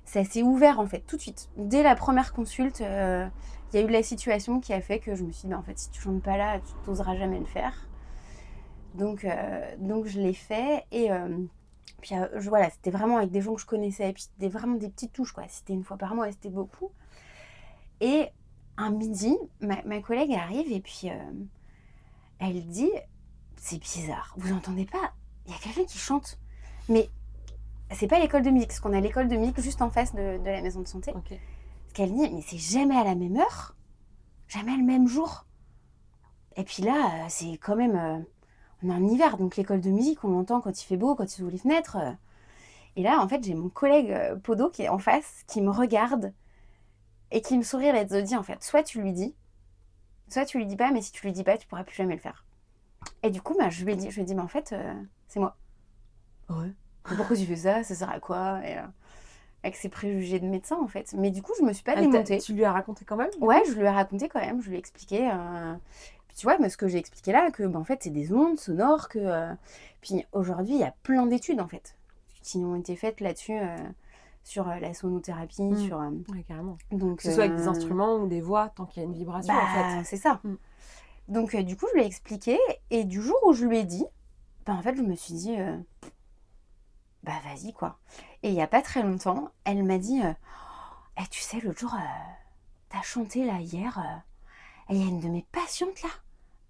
ça s'est ouvert en fait tout de suite dès la première consulte il y a eu la situation qui a fait que je me suis dit en fait si tu chantes pas là tu n'oseras jamais le faire donc je l'ai fait et puis voilà c'était vraiment avec des gens que je connaissais et puis vraiment des petites touches quoi, c'était une fois par mois et c'était beaucoup et un midi ma collègue arrive et puis elle dit c'est bizarre, vous entendez pas? Il y a quelqu'un qui chante. Mais c'est pas l'école de musique, parce qu'on a l'école de musique juste en face de la maison de santé. Okay. Parce qu'elle dit, mais c'est jamais à la même heure, jamais le même jour. Et puis là, c'est quand même... on est en hiver, donc l'école de musique, on l'entend quand il fait beau, quand il ouvre les fenêtres. Et là, en fait, j'ai mon collègue Podo qui est en face, qui me regarde et qui me sourit à la dit, en fait, soit tu lui dis pas, mais si tu lui dis pas, tu pourras plus jamais le faire. Et du coup, je lui ai dit, mais en fait, c'est moi. Ouais. Mais pourquoi tu fais ça? Ça sert à quoi? Et, avec ses préjugés de médecin, en fait. Mais du coup, je me suis pas démontée. Tu lui as raconté quand même? Ouais, je lui ai raconté quand même. Je lui ai expliqué. Puis tu vois, mais ce que j'ai expliqué là, que en fait, c'est des ondes sonores. Puis aujourd'hui, il y a plein d'études, en fait, qui ont été faites là-dessus. Sur la sonothérapie, sur... Ouais, carrément. Donc, que ce soit avec des instruments ou des voix, tant qu'il y a une vibration, en fait. C'est ça. Donc, du coup, je lui ai expliqué. Et du jour où je lui ai dit, en fait, je me suis dit, vas-y, quoi. Et il n'y a pas très longtemps, elle m'a dit, tu sais, l'autre jour, t'as chanté, là, hier, et il y a une de mes patientes, là.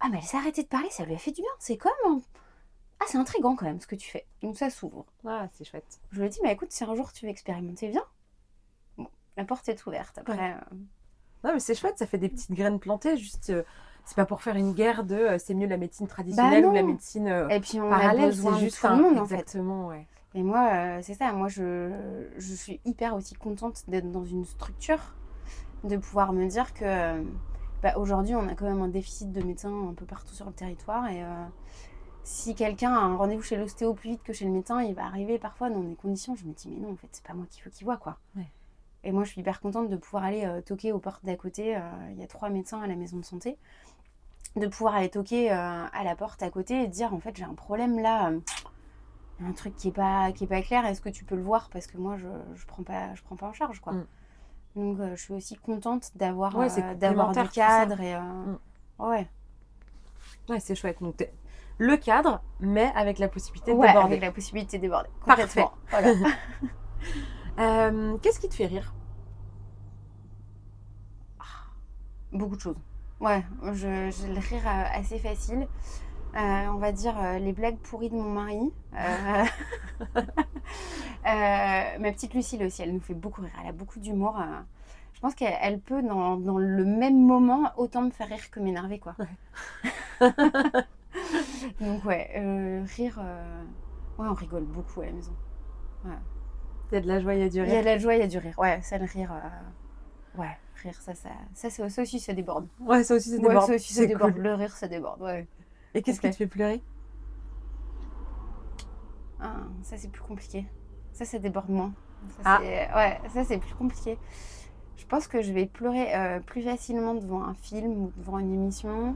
Ah, mais elle s'est arrêtée de parler, ça lui a fait du bien. C'est comme... Ah, c'est intriguant, quand même, ce que tu fais. Donc, ça s'ouvre. Ah, c'est chouette. Je lui ai dit, mais écoute, si un jour tu veux expérimenter, viens. Bon, la porte est ouverte. Après... Ouais. Non, mais c'est chouette, ça fait des petites graines plantées, juste... c'est pas pour faire une guerre de c'est mieux la médecine traditionnelle ou la médecine et puis on parallèle, a besoin c'est juste de tout le monde, exactement, en fait. Ouais. Et moi, c'est ça. Moi, je suis hyper aussi contente d'être dans une structure, de pouvoir me dire que aujourd'hui, on a quand même un déficit de médecins un peu partout sur le territoire. Et si quelqu'un a un rendez-vous chez l'ostéo plus vite que chez le médecin, il va arriver parfois dans des conditions. Je me dis, mais non, en fait, c'est pas moi qu'il faut qu'il voit, quoi. Ouais. Et moi, je suis hyper contente de pouvoir aller toquer aux portes d'à côté. Il y a 3 médecins à la maison de santé. De pouvoir aller toquer à la porte à côté et dire, en fait, j'ai un problème là. Un truc qui est pas clair, est-ce que tu peux le voir? Parce que moi, je prends pas en charge, quoi. Donc, je suis aussi contente d'avoir du cadre. Et, ouais, c'est chouette. Donc, le cadre, mais avec la possibilité de déborder. Avec la possibilité de déborder. Parfait. Voilà. Qu'est-ce qui te fait rire? Beaucoup de choses. Ouais, j'ai le rire assez facile. On va dire les blagues pourries de mon mari. Ma petite Lucille aussi, elle nous fait beaucoup rire. Elle a beaucoup d'humour. Je pense qu'elle peut, dans le même moment, autant me faire rire que m'énerver, quoi. Ouais. Donc, rire... Ouais, on rigole beaucoup à la maison. Ouais. Il y a de la joie, il y a du rire. Il y a de la joie, il y a du rire. Ouais, ça, le rire... Ouais, rire, ça aussi, ça déborde. Ouais, ça aussi, ça déborde. Ça aussi, ça déborde. Cool. Le rire, ça déborde, ouais. Et qu'est-ce qui te fait pleurer? Ça, c'est plus compliqué. Ça déborde moins. Ça, c'est plus compliqué. Je pense que je vais pleurer plus facilement devant un film ou devant une émission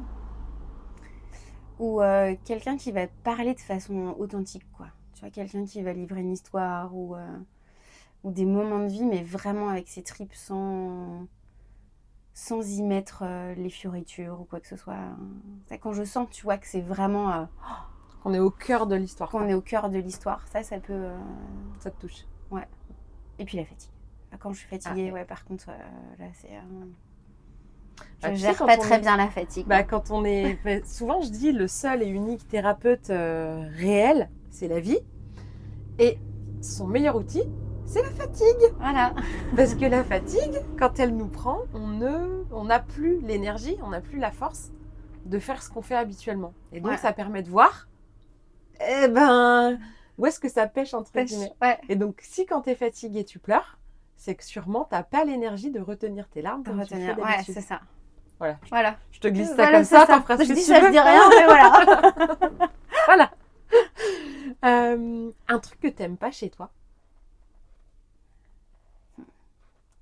ou quelqu'un qui va parler de façon authentique, quoi. Tu vois, quelqu'un qui va livrer une histoire ou des moments de vie, mais vraiment avec ses tripes sans y mettre les fioritures ou quoi que ce soit. Quand je sens, tu vois, que c'est vraiment... qu'on est au cœur de l'histoire. Qu'on est au cœur de l'histoire. Ça peut... Ça te touche. Ouais. Et puis la fatigue. Quand je suis fatiguée, ouais, par contre, là, c'est... Bah, je tu sais, gère quand pas on très est- bien la fatigue. Bah, quand on est... bah, souvent, je dis, le seul et unique thérapeute réel, c'est la vie. Et son meilleur outil, c'est la fatigue. Voilà. Parce que la fatigue, quand elle nous prend, on n'a plus l'énergie, on n'a plus la force de faire ce qu'on fait habituellement. Et donc, Ouais. ça permet de voir, eh ben, où est-ce que ça pêche, entre guillemets. Ouais. Et donc, si quand t'es fatiguée, tu pleures, c'est que sûrement, t'as pas l'énergie de retenir tes larmes comme tu le fais Retenir. Ouais, d'habitude. c'est ça. Voilà. Voilà. Je te glisse ça Voilà, comme c'est ça, t'en feras ce Je que dis tu ça, veux. je dis rien, mais voilà. Voilà. Un truc que t'aimes pas chez toi.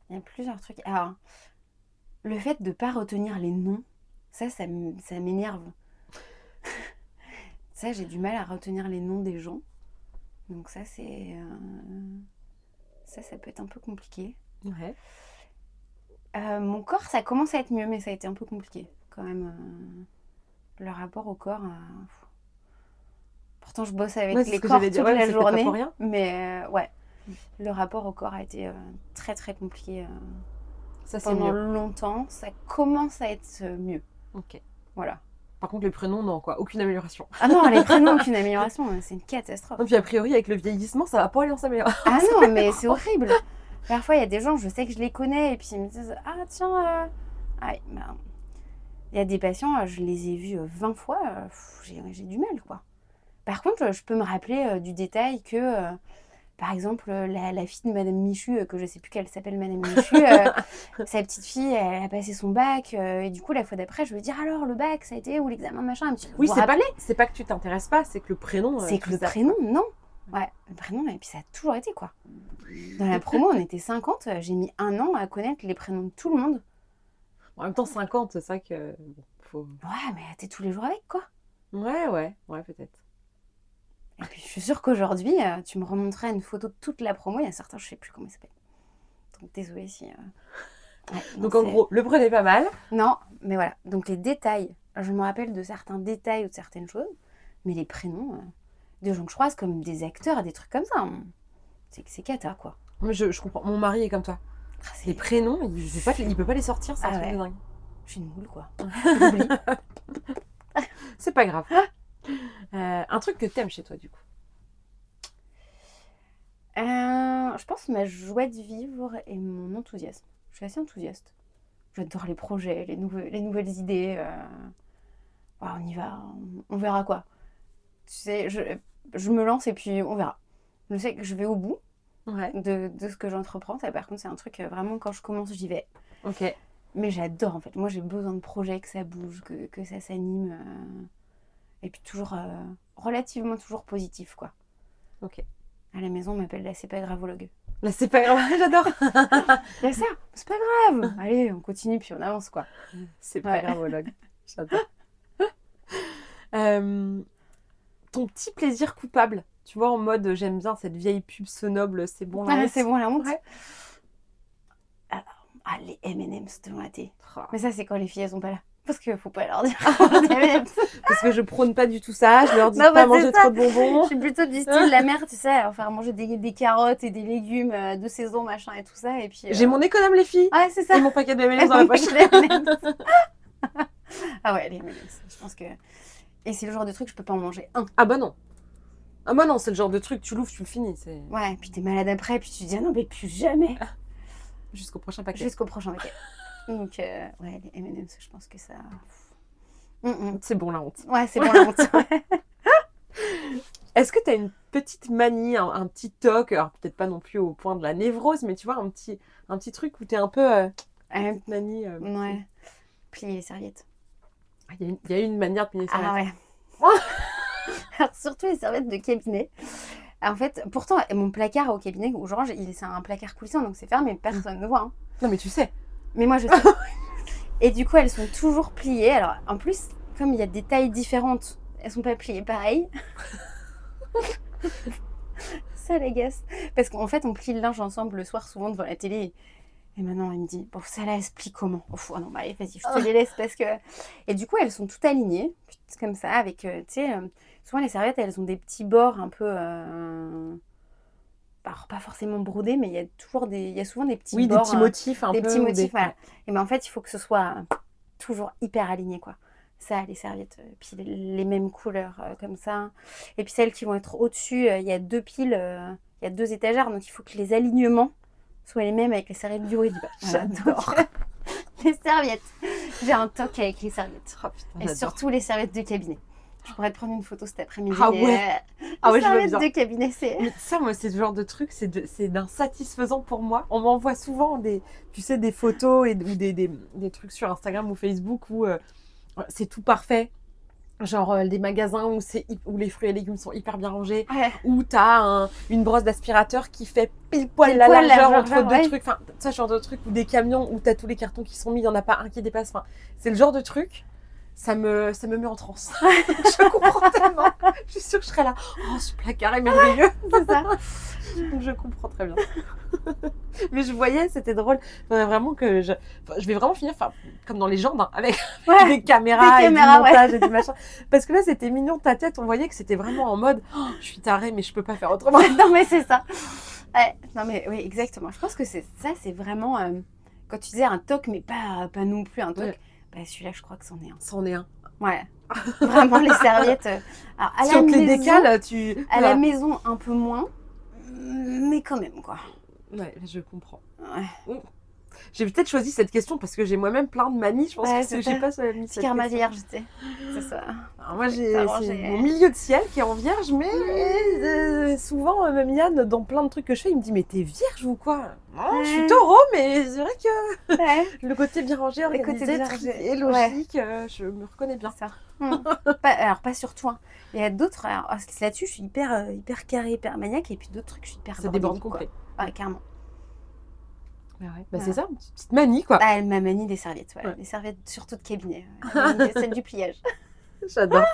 Il y a plusieurs trucs. Alors, le fait de ne pas retenir les noms, ça m'énerve. Ça, j'ai du mal à retenir les noms des gens. Donc ça, c'est... Ça peut être un peu compliqué. Ouais. Mon corps, ça commence à être mieux, mais ça a été un peu compliqué. Quand même, le rapport au corps... Pourtant, je bosse avec Ouais, c'est les ce que corps j'allais dire. toute Ouais, la c'est peut-être pas journée. pour rien. Mais ouais, le rapport au corps a été très, très compliqué Ça, c'est pendant mieux. longtemps. Ça commence à être mieux. Ok. Voilà. Par contre, les prénoms, non, quoi. Aucune amélioration. Ah non, les prénoms, aucune amélioration. C'est une catastrophe. Et puis, a priori, avec le vieillissement, ça va pas aller en s'améliorer. Ah non, mais c'est horrible. Parfois, il y a des gens, je sais que je les connais, et puis ils me disent « Ah tiens, ah, ben, il y a des patients, je les ai vus 20 fois, j'ai du mal, quoi. Par contre, je peux me rappeler du détail que, par exemple, la fille de Madame Michu, que je sais plus qu'elle s'appelle Madame Michu, sa petite fille, elle a passé son bac, et du coup, la fois d'après, je veux dire « Alors, le bac, ça a été, ou l'examen, machin ?» Elle me dit « Oui, Vous c'est pas, rappelez ?» c'est pas que tu t'intéresses pas, c'est que le prénom. C'est que tu le zappes, prénom, quoi. non. Ouais, le prénom, et puis ça a toujours été, quoi. Dans la promo, on était 50, j'ai mis 1 an à connaître les prénoms de tout le monde. En même temps, 50, c'est ça que. Bon, faut... Ouais, mais t'es tous les jours avec, quoi. Ouais, peut-être. Et puis je suis sûre qu'aujourd'hui, tu me remonterais une photo de toute la promo, il y a certains, je sais plus comment ils s'appellent. Donc désolée si... Ouais, non, Donc en gros, le prenez pas mal. Non, mais voilà. Donc les détails, je me rappelle de certains détails ou de certaines choses, mais les prénoms de gens que je croise comme des acteurs, des trucs comme ça, c'est cata, quoi. Mais je comprends. Mon mari est comme toi. Les prénoms, il peut pas les sortir, c'est un truc de dingue. Je suis une moule, quoi. J'oublie. C'est pas grave. Un truc que t'aimes chez toi, du coup. Je pense ma joie de vivre et mon enthousiasme. Je suis assez enthousiaste. J'adore les projets, les nouvelles idées. Ouais, on y va, on verra quoi. Tu sais, je me lance et puis on verra. Je sais que je vais au bout de ce que j'entreprends. Ça, par contre, c'est un truc, vraiment, quand je commence, j'y vais. Ok. Mais j'adore, en fait. Moi, j'ai besoin de projets, que ça bouge, que ça s'anime. Et puis toujours, relativement toujours positif, quoi. Ok. À la maison, on m'appelle la c'est pas gravologue. Là, c'est pas grave, j'adore. Il y a ça, c'est pas grave. Allez, on continue, puis on avance, quoi. C'est pas gravologue. J'adore. Ton petit plaisir coupable, tu vois, en mode j'aime bien cette vieille pub Sonoble, c'est bon la honte. C'est bon la honte. Ouais. Ah, les M&M's devant la télé. Oh. Mais ça, c'est quand les filles, elles sont pas là. Parce qu'il faut pas leur dire. Parce que je prône pas du tout ça, je leur dis Non, pas bah, manger c'est trop ça. de bonbons. Je suis plutôt du style la mère, tu sais, à faire manger des carottes et des légumes de saison, machin et tout ça. Et puis, J'ai mon économe, les filles. Ouais, c'est ça. Et mon paquet de M&M's dans la poche. Ah ouais, les M&M's, je pense que... Et c'est le genre de truc, je peux pas en manger un. Ah bah non. Ah bah non, c'est le genre de truc, tu l'ouvres, tu le finis. Ouais, puis t'es malade après, puis tu te dis, ah non, mais plus jamais. Jusqu'au prochain paquet. Jusqu'au prochain paquet. Donc, ouais, les M&M's, je pense que ça... C'est bon la honte. Ouais, c'est bon la honte. Est-ce que tu as une petite manie, un petit toc, alors peut-être pas non plus au point de la névrose, mais tu vois, un petit truc où tu es un peu... petite manie. Ouais. Plier les serviettes. Il y a une manière de plier les serviettes. Ah ouais. Alors, surtout les serviettes de cabinet. En fait, pourtant, mon placard au cabinet où je range, c'est un placard coulissant, donc c'est fermé, personne ne voit. Hein. Non, mais tu sais. Mais moi, je sais. Et du coup, elles sont toujours pliées. Alors, en plus, comme il y a des tailles différentes, elles sont pas pliées pareil. Ça l'agace. Parce qu'en fait, on plie le linge ensemble le soir, souvent devant la télé. Et maintenant, il me dit, bon, ça là, elle se plie comment? Oh non, bah, allez, vas-y, je te les laisse parce que... Et du coup, elles sont toutes alignées, comme ça, avec, tu sais, souvent les serviettes, elles ont des petits bords un peu... alors pas forcément brodé, mais il y a souvent des petits Oui, des bords, petits motifs un des peu. petits ou motifs, voilà. Et ben en fait, il faut que ce soit toujours hyper aligné, quoi. Ça, les serviettes, puis les mêmes couleurs comme ça. Et puis celles qui vont être au-dessus, il y a 2 piles, il y a 2 étagères, donc il faut que les alignements soient les mêmes avec les serviettes du haut et du bas. Voilà, J'adore. donc, les serviettes. J'ai un toc avec les serviettes. Oh, putain, Et j'adore. surtout les serviettes de cabinet. Je pourrais te prendre une photo cet après-midi. Ah ouais. Ah ouais, Les je veux serviettes bien. de cabinet, c'est... Mais ça, moi, c'est ce genre de truc, c'est d'un satisfaisant pour moi. On m'envoie souvent tu sais, des photos ou des trucs sur Instagram ou Facebook où c'est tout parfait. Genre des magasins où les fruits et légumes sont hyper bien rangés, Ouais. où t'as une brosse d'aspirateur qui fait pile poil Pile la poil la largeur entre largeur, deux ouais. trucs. Enfin, ça, genre de truc, ou des camions où t'as tous les cartons qui sont mis, il n'y en a pas un qui dépasse. Enfin, c'est le genre de truc, ça me met en transe. Je comprends tellement. Je suis sûre que je serais là. Oh, ce placard est merveilleux. C'est ça. Donc je comprends très bien. Mais je voyais, c'était drôle. Faudrait vraiment que je vais vraiment finir comme dans les jardins, avec Ouais. des caméras et du caméras, montage et du machin. Parce que là, c'était mignon de ta tête. On voyait que c'était vraiment en mode oh, je suis tarée, mais je peux pas faire autrement. Non, mais c'est ça. Ouais. Non, mais oui, exactement. Je pense que c'est vraiment... quand tu disais un toc, mais pas non plus un toc, Ouais. bah, celui-là, je crois que c'en est un. C'en est un. Ouais. Vraiment, les serviettes... alors, à Si la on te les maison, décale, à la maison, un peu moins, mais quand même, quoi. Ouais, je comprends. Ouais. J'ai peut-être choisi cette question parce que j'ai moi-même plein de manies. Je pense Ouais, que c'est j'ai ça. pas mis C'est cette karma question. vierge, tu sais. C'est ça. Alors moi, Ça, c'est j'ai- mon milieu de ciel qui est en vierge, mais souvent, même Yann, dans plein de trucs que je fais, il me dit mais t'es vierge ou quoi? Non, je suis Ouais. taureau, mais c'est vrai que Ouais, le côté bien rangé, Le côté organisé, bien trié, rangé. logique, je me reconnais bien. c'est ça. Alors, pas sur tout. Hein. Il y a d'autres... alors, là-dessus, je suis hyper carré, hyper maniaque. Et puis d'autres trucs, je suis hyper Ça déborde bordélique, quoi. complet. Ouais, carrément. Bah ouais. Voilà. C'est ça, une petite manie quoi. Ah, elle m'a manié des serviettes, ouais. Ouais. Des serviettes surtout de cabinet. Elle m'a mis celle du pliage. J'adore.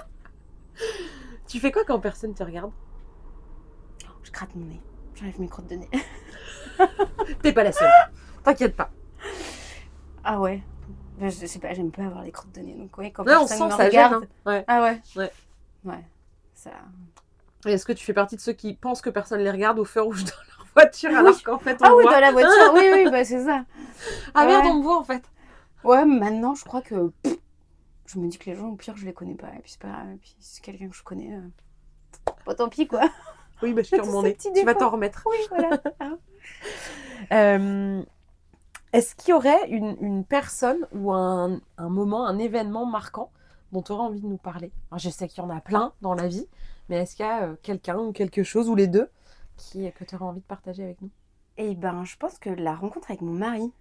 Tu fais quoi quand personne te regarde? Je gratte mon nez. J'enlève mes crottes de nez. T'es pas la seule. T'inquiète pas. Ah ouais. Ben, je sais pas, j'aime pas avoir les crottes de nez. Donc ouais, quand Là, on personne sent me ça gêne. regarde... Hein. Ouais. Ah ouais. Ouais. Ouais. Ça... Et est-ce que tu fais partie de ceux qui pensent que personne les regarde au feu rouge dans leur voiture alors qu'en fait on Ah oui, voit... dans la voiture, oui, bah c'est ça. Ah merde, Ouais. on me voit en fait. Ouais, maintenant, je crois que... je me dis que les gens, au pire, je les connais pas. Et puis c'est pas grave. Et puis si c'est quelqu'un que je connais... Bon, tant pis, quoi. Oui, bah je Tous tire mon ces nez. petits Tu vas défauts. t'en remettre. Oui, voilà. Est-ce qu'il y aurait une personne ou un moment, un événement marquant dont tu aurais envie de nous parler? Alors, je sais qu'il y en a plein dans la vie, mais est-ce qu'il y a quelqu'un ou quelque chose, ou les deux, que tu aurais envie de partager avec nous? Et ben, je pense que la rencontre avec mon mari...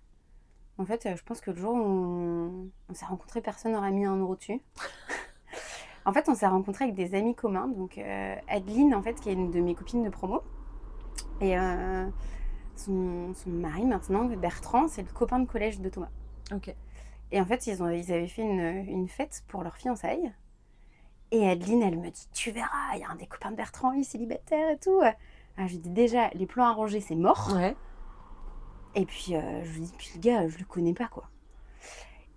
En fait, je pense que le jour où on s'est rencontrés, personne n'aurait mis 1 euro dessus. En fait, on s'est rencontrés avec des amis communs. Donc, Adeline, en fait, qui est une de mes copines de promo. Et son mari, maintenant, Bertrand, c'est le copain de collège de Thomas. Ok. Et en fait, ils avaient fait une fête pour leur fiançailles. Et Adeline, elle me dit, tu verras, il y a un des copains de Bertrand, il est célibataire et tout. Alors, je lui dis, déjà, les plans arrangés, c'est mort. Ouais. Et puis, je lui dis, puis le gars, je le connais pas, quoi.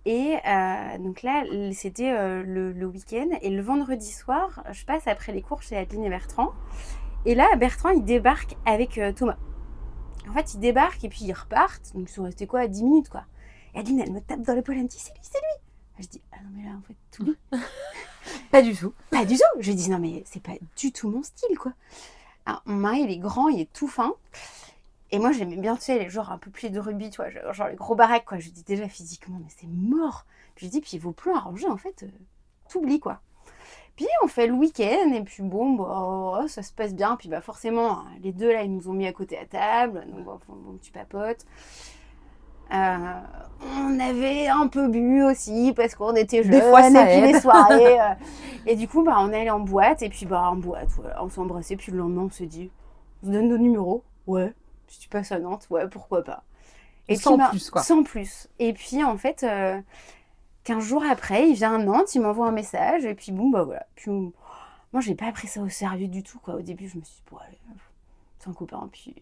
Et donc là, c'était le week-end. Et le vendredi soir, je passe après les cours chez Adeline et Bertrand. Et là, Bertrand, il débarque avec Thomas. En fait, ils débarquent et puis ils repartent. Donc, ils sont restés quoi, 10 minutes, quoi. Et Adeline, elle me tape dans l'épaule, elle me dit, c'est lui, c'est lui. Je dis, ah non, mais là, en fait, tout lui. Pas du tout. Pas du tout. Je lui dis, non, mais c'est pas du tout mon style, quoi. Alors, mon mari, il est grand, il est tout fin. Et moi, j'aimais bien, tu sais, les genres un peu pieds de rugby, tu vois, genre les gros baraques, quoi. Je lui dis déjà physiquement, mais c'est mort. Puis je lui dis, puis vos plans arrangés, en fait, t'oublies, quoi. Puis on fait le week-end, et puis bon, bah, ça se passe bien. Puis bah, forcément, les deux, là, ils nous ont mis à côté à table. Donc, bon, tu papotes. On avait un peu bu aussi, parce qu'on était jeunes. Des fois, ça et puis aide. les soirées. Et du coup, bah, on est allé en boîte, et puis bah, en boîte, voilà, on s'est embrassés. Puis le lendemain, on s'est dit, on se donne nos numéros. Ouais. Si tu passes à Nantes, ouais, pourquoi pas. Et Sans puis, plus, quoi. Sans plus. Et puis, en fait, 15 jours après, il vient à Nantes, il m'envoie un message, et puis bon, bah voilà. Puis, moi, j'ai pas pris ça au sérieux du tout, quoi. Au début, je me suis dit, bon, allez, c'est un copain, puis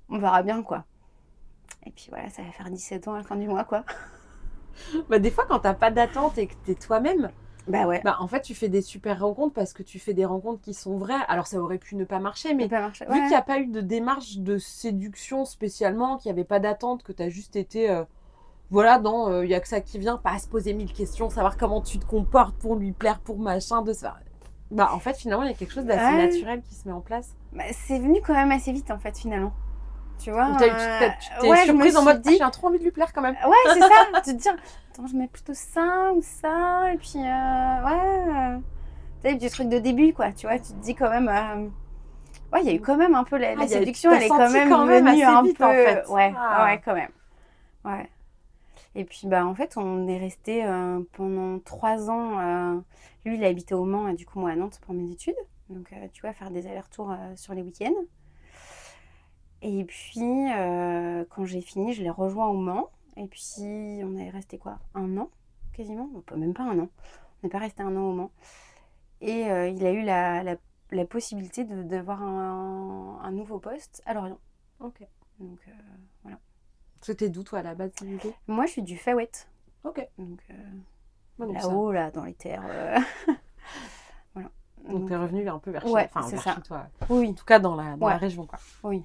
on verra bien, quoi. Et puis voilà, ça va faire 17 ans à la fin du mois, quoi. Bah, des fois, quand t'as pas d'attente et que t'es toi-même, Bah ouais. Bah, en fait, tu fais des super rencontres parce que tu fais des rencontres qui sont vraies. Alors, ça aurait pu ne pas marcher, mais pas marché. vu qu'il n'y a pas eu de démarche de séduction spécialement, qu'il n'y avait pas d'attente, que tu as juste été, voilà, il y a que ça qui vient, pas à se poser 1000 questions, savoir comment tu te comportes pour lui plaire, pour machin, de ça. Bah, en fait, finalement, il y a quelque chose d'assez naturel qui se met en place. Bah, c'est venu quand même assez vite, en fait, finalement. Tu vois, Tu t'es surprise en mode, j'ai trop envie de lui plaire quand même. Ouais, c'est ça. Tu te dis, attends, je mets plutôt ça ou ça. Et puis, ouais. Tu sais, les petits trucs de début, quoi. Tu vois, tu te dis quand même. Ouais, il y a eu quand même un peu la séduction, elle est quand même venue un vite, peu. en fait. Ouais, ouais, quand même. Ouais. Et puis, bah, en fait, on est resté pendant 3 ans. Lui, il habitait au Mans et du coup, moi à Nantes pour mes études. Donc, tu vois, faire des allers-retours sur les week-ends. Et puis, quand j'ai fini, je l'ai rejoint au Mans. Et puis, on est resté quoi? 1 an, quasiment? Même pas 1 an. On n'est pas resté 1 an au Mans. Et il a eu la possibilité d'avoir un nouveau poste à Lorient. Ok. Donc, voilà. C'était d'où, toi, à la base, Moi, je suis du Faouët. Ok. Donc, Là-haut, là, dans les terres. Voilà. Donc, t'es revenue un peu vers chez, ouais, vers ça. chez toi. Oui. En tout cas, dans la région, quoi. Oui.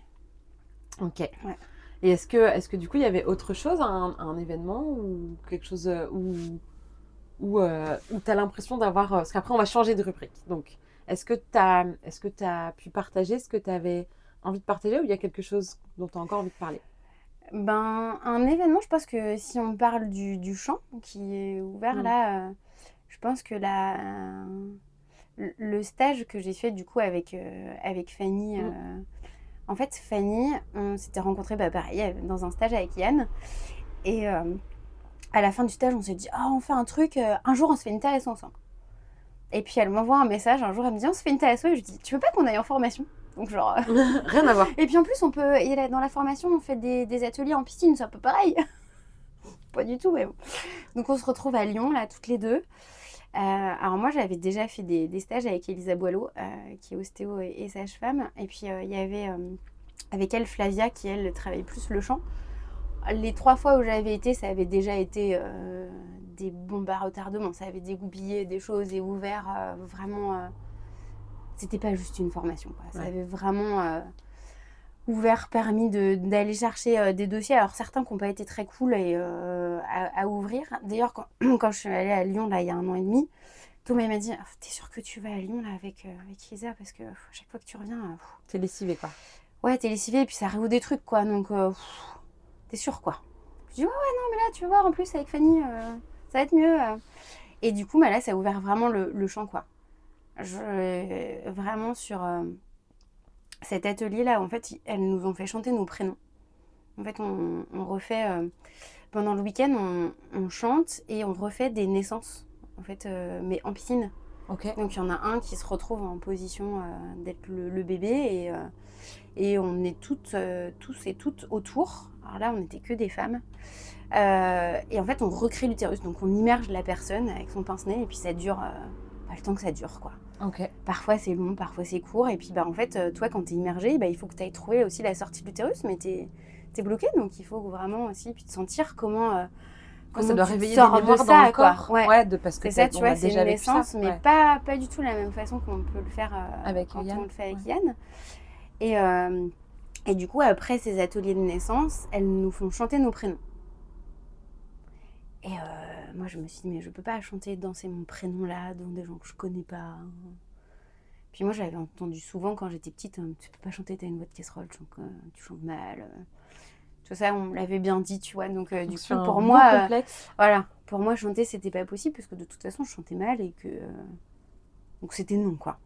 Ok. Ouais. Et est-ce que du coup, il y avait autre chose, un événement ou quelque chose où tu as l'impression d'avoir... Parce qu'après, on va changer de rubrique. Donc, est-ce que tu as pu partager ce que tu avais envie de partager ou il y a quelque chose dont tu as encore envie de parler? Ben, un événement, je pense que si on parle du chant qui est ouvert là, je pense que le stage que j'ai fait du coup avec Fanny, en fait Fanny, on s'était rencontrés pareil dans un stage avec Yann et à la fin du stage on s'est dit on fait un truc, un jour on se fait une thérèse ensemble. Et puis elle m'envoie un message, un jour elle me dit on se fait une thérèse et je lui dis tu veux pas qu'on aille en formation? Donc genre... Rien à voir. Et puis en plus, dans la formation, on fait des ateliers en piscine, c'est un peu pareil. Pas du tout, mais bon. Donc on se retrouve à Lyon, là, toutes les deux. Alors moi, j'avais déjà fait des stages avec Elisa Boileau, qui est ostéo et sage-femme. Et puis il y avait avec elle Flavia, qui elle travaille plus le chant. Les 3 fois où j'avais été, ça avait déjà été des bombes à retardement. Ça avait dégoupillé des choses et ouvert vraiment... C'était pas juste une formation, quoi. Ça avait vraiment ouvert, permis d'aller chercher des dossiers. Alors certains qui n'ont pas été très cool à ouvrir. D'ailleurs, quand je suis allée à Lyon, là, il y a 1 an et demi, Thomas m'a dit t'es sûre que tu vas à Lyon là, avec Isa? Parce que chaque fois que tu reviens... T'es lessivée, quoi. Ouais, t'es lessivée et puis ça réouvre des trucs, quoi. Donc, t'es sûre, quoi. Je dis non, mais là, tu vas voir, en plus, avec Fanny, ça va être mieux. Et du coup, là, ça a ouvert vraiment le champ, quoi. Vraiment sur cet atelier-là, en fait, elles nous ont fait chanter nos prénoms. En fait, on refait, pendant le week-end, on chante et on refait des naissances, en fait, mais en piscine. Ok. Donc, il y en a un qui se retrouve en position d'être le bébé et on est tous et toutes autour. Alors là, on n'était que des femmes. Et en fait, on recrée l'utérus. Donc, on immerge la personne avec son pince-nez et puis ça dure... le temps que ça dure, quoi. Ok. Parfois c'est long, parfois c'est court. Et puis en fait, toi quand t'es immergé, il faut que t'ailles trouver aussi la sortie de l'utérus, mais t'es bloqué, donc il faut vraiment aussi puis te sentir comment ça doit réveiller des sors mémoires de dans ça, le corps. quoi. Ouais. Parce que c'est ça, tu vois, c'est déjà une vécu naissance, ça. mais pas du tout la même façon qu'on peut le faire avec quand Yann. on le fait avec Yann. Et du coup, après ces ateliers de naissance, elles nous font chanter nos prénoms. Et moi, je me suis dit, mais je peux pas chanter, danser mon prénom là, dans des gens que je connais pas. Puis moi, j'avais entendu souvent quand j'étais petite, tu peux pas chanter, t'as une voix de casserole, tu chantes mal. Tout ça, on me l'avait bien dit, tu vois. Donc du coup, pour moi, complexe. Voilà, pour moi, chanter, c'était pas possible, parce que de toute façon, je chantais mal et que... Donc c'était non, quoi.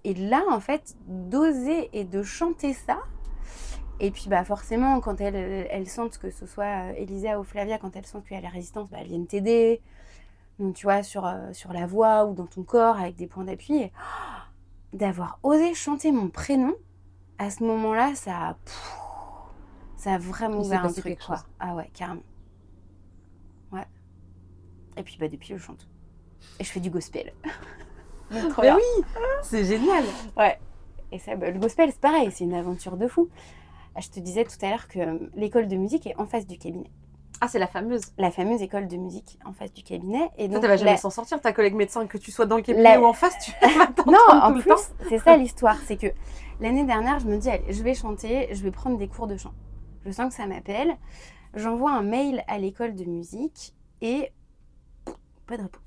Et là, en fait, d'oser et de chanter ça... Et puis forcément, quand elles sentent que ce soit Elisa ou Flavia, quand elles sentent qu'il y a la résistance, elles viennent t'aider. Donc tu vois, sur la voix ou dans ton corps, avec des points d'appui. Et, d'avoir osé chanter mon prénom, à ce moment-là, ça a vraiment ouvert un truc, quoi. Ah ouais, carrément. Ouais. Et puis depuis, je chante. Et je fais du gospel. Mais oui, c'est génial. Ouais. Et ça, le gospel, c'est pareil, c'est une aventure de fou. Je te disais tout à l'heure que l'école de musique est en face du cabinet. Ah, c'est la fameuse. La fameuse école de musique en face du cabinet. Et Toi, donc, tu vas jamais s'en sortir, ta collègue médecin, que tu sois dans le cabinet ou en face, tu vas t'entendre non, en tout le plus, temps. c'est ça l'histoire. C'est que l'année dernière, je me dis, allez, je vais chanter, je vais prendre des cours de chant. Je sens que ça m'appelle. J'envoie un mail à l'école de musique et pas de réponse.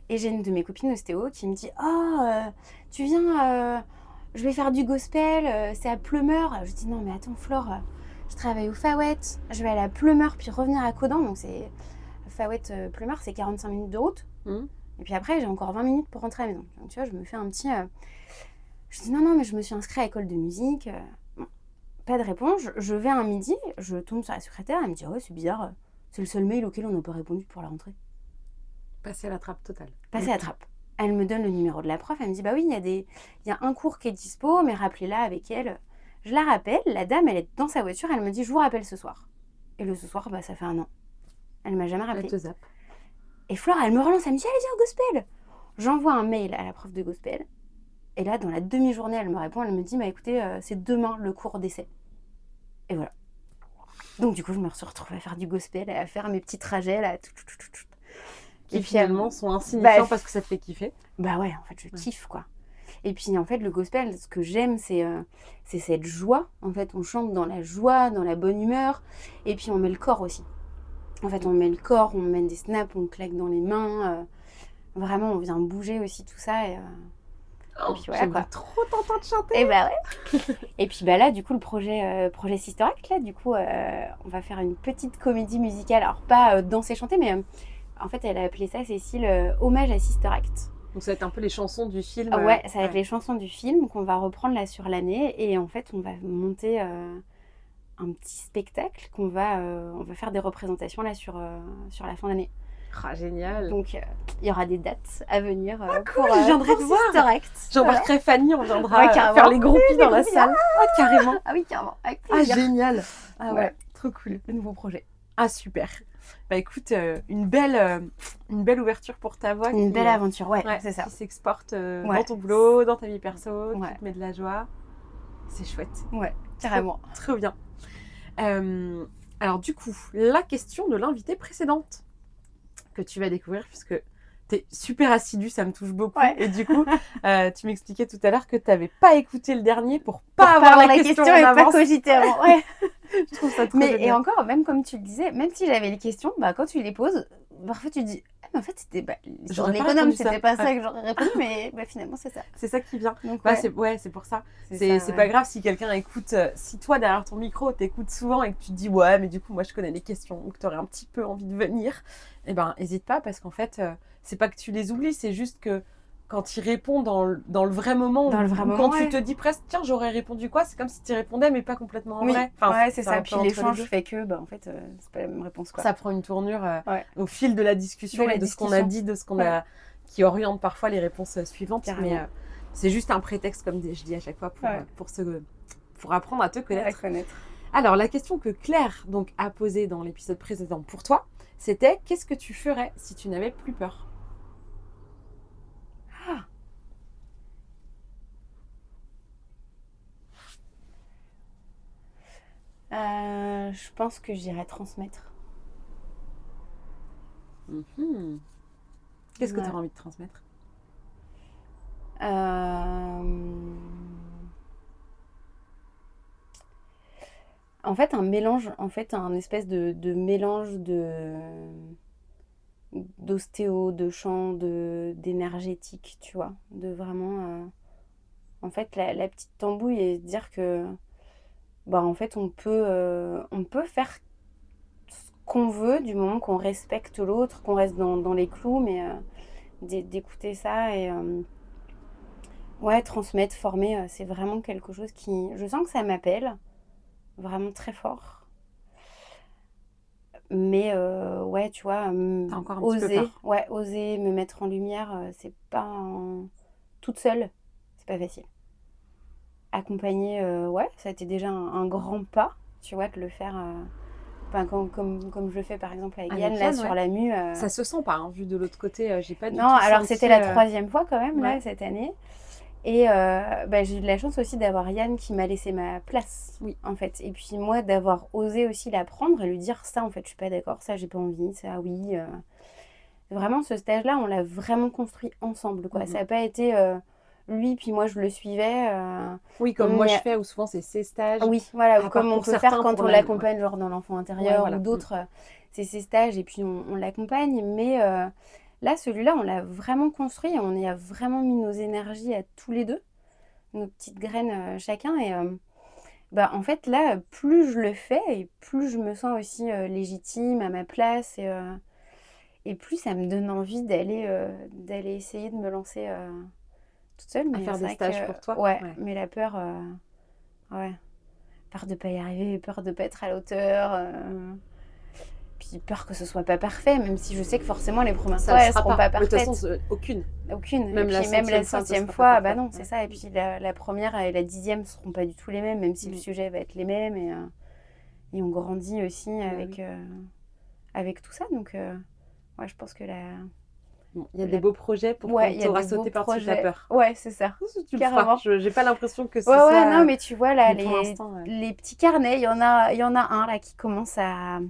Et j'ai une de mes copines ostéo qui me dit, oh, tu viens, je vais faire du gospel, c'est à Pleumeur. Je dis, non, mais attends, Flore, je travaille au Fawet, je vais aller à Pleumeur puis revenir à Caudan. Donc, c'est Fawet, Pleumeur, c'est 45 minutes de route. Et puis après, j'ai encore 20 minutes pour rentrer à la maison. Donc, tu vois, je me fais un petit. Je dis, non, mais je me suis inscrite à l'école de musique. Bon, pas de réponse. Je vais un midi, je tombe sur la secrétaire. Elle me dit, ouais, c'est bizarre, c'est le seul mail auquel on n'a pas répondu pour la rentrée. Passer à la trappe totale. Passer à la trappe. Elle me donne le numéro de la prof. Elle me dit, bah oui, il y a un cours qui est dispo, mais rappelez-la avec elle. Je la rappelle. La dame, elle est dans sa voiture. Elle me dit, je vous rappelle ce soir. Et le ce soir, bah, ça fait 1 an. Elle m'a jamais rappelé. Elle te zappe. Et Flore, elle me relance. Elle me dit, allez, viens au gospel. J'envoie un mail à la prof de gospel. Et là, dans la demi-journée, elle me répond. Elle me dit, bah écoutez, c'est demain le cours d'essai. Et voilà. Donc, du coup, je me suis retrouvée à faire du gospel, à faire mes petits trajets, là, tout. Qui finalement sont insignifiants parce que ça te fait kiffer. Bah ouais, en fait, je kiffe, quoi. Et puis, en fait, le gospel, ce que j'aime, c'est cette joie. En fait, on chante dans la joie, dans la bonne humeur. Et puis, on met le corps aussi. En fait, on met le corps, on met des snaps, on claque dans les mains. Vraiment, on vient bouger aussi tout ça. Et puis voilà, quoi. Trop t'entendre chanter. Et bah ouais. Et puis bah là, du coup, le projet Sister Act, là, du coup, on va faire une petite comédie musicale. Alors, pas danser, chanter, mais en fait, elle a appelé ça, Cécile, hommage à Sister Act. Donc ça va être un peu les chansons du film. Ouais, ça va être les chansons du film qu'on va reprendre là sur l'année. Et en fait, on va monter un petit spectacle on va faire des représentations là sur la fin d'année. Ah, génial. Donc, il y aura des dates à venir cool, je viendrai te voir. Sister Act. J'embarquerai Fanny, on viendra faire faire les groupies dans la salle. Ah, carrément. Ah oui, carrément. Avec Ah, plaisir. génial. Ah ouais, trop cool. Le nouveau projet. Ah, super. Bah écoute, une belle ouverture pour ta voix. Une belle aventure, ouais, c'est ça. Qui s'exporte dans ton boulot, dans ta vie perso, qui te met de la joie. C'est chouette. Ouais, carrément. Trop bien. Alors du coup, la question de l'invitée précédente que tu vas découvrir, puisque tu es super assidue, ça me touche beaucoup. Ouais. Et du coup, tu m'expliquais tout à l'heure que tu n'avais pas écté le dernier pour pas avoir la question en et avance. Pas cogiter avant. Ouais. Je trouve ça trop génial. Et encore, même comme tu le disais, même si j'avais les questions, bah, quand tu les poses, parfois tu te dis, mais en fait, c'était sur l'économe, c'était pas ça que j'aurais répondu, mais finalement, c'est ça. C'est ça qui vient. Donc, c'est pour ça. C'est pas grave si quelqu'un écoute, si toi, derrière ton micro, t'écoutes souvent et que tu te dis, ouais, mais du coup, moi, je connais les questions, ou que t'aurais un petit peu envie de venir, eh ben, hésite pas, parce qu'en fait, c'est pas que tu les oublies, c'est juste que quand il répond dans le vrai moment, quand tu te dis presque, tiens, j'aurais répondu quoi, c'est comme si tu répondais, mais pas complètement en vrai. Enfin, ouais, c'est ça. Puis l'échange fait que, en fait, c'est pas la même réponse, quoi. Ça prend une tournure au fil de la discussion et de ce qu'on a dit, de ce qu'on a, qui oriente parfois les réponses suivantes. Carrément. Mais c'est juste un prétexte, comme je dis à chaque fois, pour apprendre à te connaître. Alors, la question que Claire donc, a posée dans l'épisode précédent pour toi, c'était: qu'est-ce que tu ferais si tu n'avais plus peur ? Je pense que j'irais transmettre. Qu'est-ce que tu auras envie de transmettre ? En fait, un mélange, un espèce de mélange d'ostéo, de chant, d'énergétique, tu vois, de vraiment, en fait, la petite tambouille et dire que, en fait, on peut faire ce qu'on veut du moment qu'on respecte l'autre, qu'on reste dans les clous, mais d'écouter ça et transmettre, former, c'est vraiment quelque chose qui, je sens que ça m'appelle vraiment très fort. Mais tu vois, oser me mettre en lumière, c'est pas toute seule, c'est pas facile. Accompagner, ça a été déjà un grand pas, tu vois, de le faire comme je le fais par exemple avec Yann là sur la mue. Ça se sent pas, vu de l'autre côté, j'ai pas du tout alors senti, c'était la 3e fois quand même là cette année. Et j'ai eu de la chance aussi d'avoir Yann qui m'a laissé ma place, Oui. en fait. Et puis moi, d'avoir osé aussi la prendre et lui dire ça, en fait, je suis pas d'accord, ça, j'ai pas envie, ça, oui. Vraiment, ce stage-là, on l'a vraiment construit ensemble, quoi. Ça n'a pas été lui, puis moi, je le suivais. Oui, comme moi je mais fais, où souvent c'est ses stages. oui, voilà, À comme part on pour peut faire certains, quand pour on la- l'accompagne, genre dans l'enfant intérieur voilà. ou d'autres, c'est ses stages et puis on l'accompagne. Mais là, celui-là, on l'a vraiment construit et on y a vraiment mis nos énergies à tous les deux, nos petites graines chacun. Et en fait, là, plus je le fais et plus je me sens aussi légitime à ma place et plus ça me donne envie d'aller essayer de me lancer toute seule. À Mais faire c'est des vrai stages que, pour toi. ouais, mais la peur, ouais. Peur de pas y arriver, peur de pas être à la hauteur, puis peur que ce soit pas parfait, même si je sais que forcément les premières Ça fois le elles sera seront pas. pas Mais de toute parfaites. façon, aucune. Aucune. Même Et la puis même la 100e fois, ce centième sera fois, pas bah parfait. non, c'est ça. Et puis la première et la 10e seront pas du tout les mêmes, même si le sujet va être les mêmes. Et on grandit aussi avec tout ça. Donc, ouais, je pense que Bon, il y a des beaux projets pour ouais, quand il y tu a auras des beaux sauté par-dessus ta projets. peur. Ouais, c'est ça. Tu le Carrément. feras. J'ai pas l'impression que ce Ouais, soit... non, mais tu vois, là, Mais pour l'instant, les petits carnets, il y en a un là qui commence à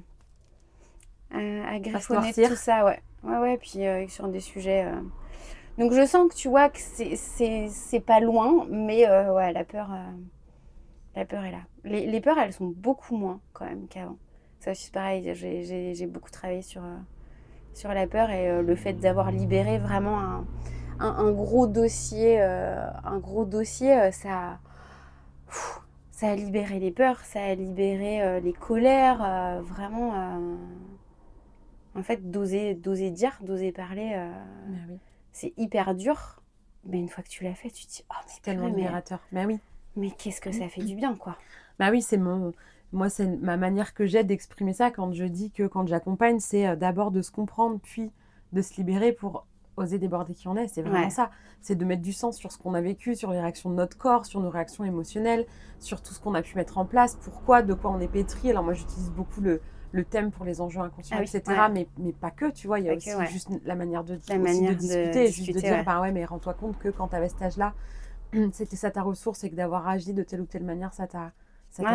griffonner noircir. tout ça, ouais. Ouais, puis sur des sujets. Donc je sens que tu vois que c'est pas loin, mais ouais, la peur est là. Les peurs, elles sont beaucoup moins quand même qu'avant. Ça aussi, c'est pareil, j'ai beaucoup travaillé sur la peur et le fait d'avoir libéré vraiment un gros dossier, ça a libéré les peurs, ça a libéré les colères, vraiment. En fait, d'oser dire, d'oser parler, Oui. c'est hyper dur. Mais une fois que tu l'as fait, tu te dis, oh, mais C'est tellement purée, libérateur. Mais oui. mais qu'est-ce que ça fait du bien, quoi. Bah oui, moi, c'est ma manière que j'ai d'exprimer ça quand je dis que quand j'accompagne, c'est d'abord de se comprendre, puis de se libérer pour oser déborder qui on est. C'est vraiment ça. C'est de mettre du sens sur ce qu'on a vécu, sur les réactions de notre corps, sur nos réactions émotionnelles, sur tout ce qu'on a pu mettre en place, pourquoi, de quoi on est pétri. Alors moi, j'utilise beaucoup le thème pour les enjeux inconscients, etc. Mais pas que, tu vois. Il y a aussi juste la manière de discuter, et juste de dire, bah ouais, mais rends-toi compte que quand tu avais cet âge-là, c'était ça ta ressource et que d'avoir agi de telle ou telle manière, ça t'a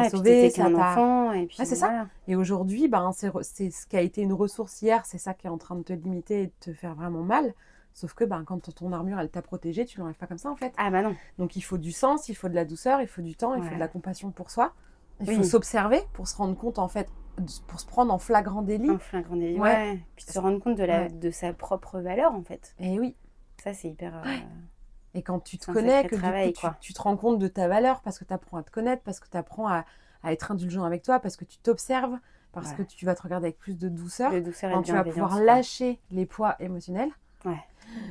sauvé, ça t'a enfant et puis c'est ça. Et aujourd'hui, c'est ce qui a été une ressource hier, c'est ça qui est en train de te limiter et de te faire vraiment mal. Sauf que quand ton armure elle t'a protégée, tu l'enlèves pas comme ça en fait. Ah bah non. Donc il faut du sens, il faut de la douceur, il faut du temps, il faut de la compassion pour soi. Il faut s'observer pour se rendre compte en fait, pour se prendre en flagrant délit. En flagrant délit, ouais. Puis se rendre compte de sa propre valeur en fait. Et oui. Ça c'est hyper... Et quand tu te connais, que travail, du coup, tu te rends compte de ta valeur parce que tu apprends à te connaître, parce que tu apprends à être indulgent avec toi, parce que tu t'observes, parce que tu vas te regarder avec plus de douceur. Quand tu vas pouvoir lâcher les poids émotionnels,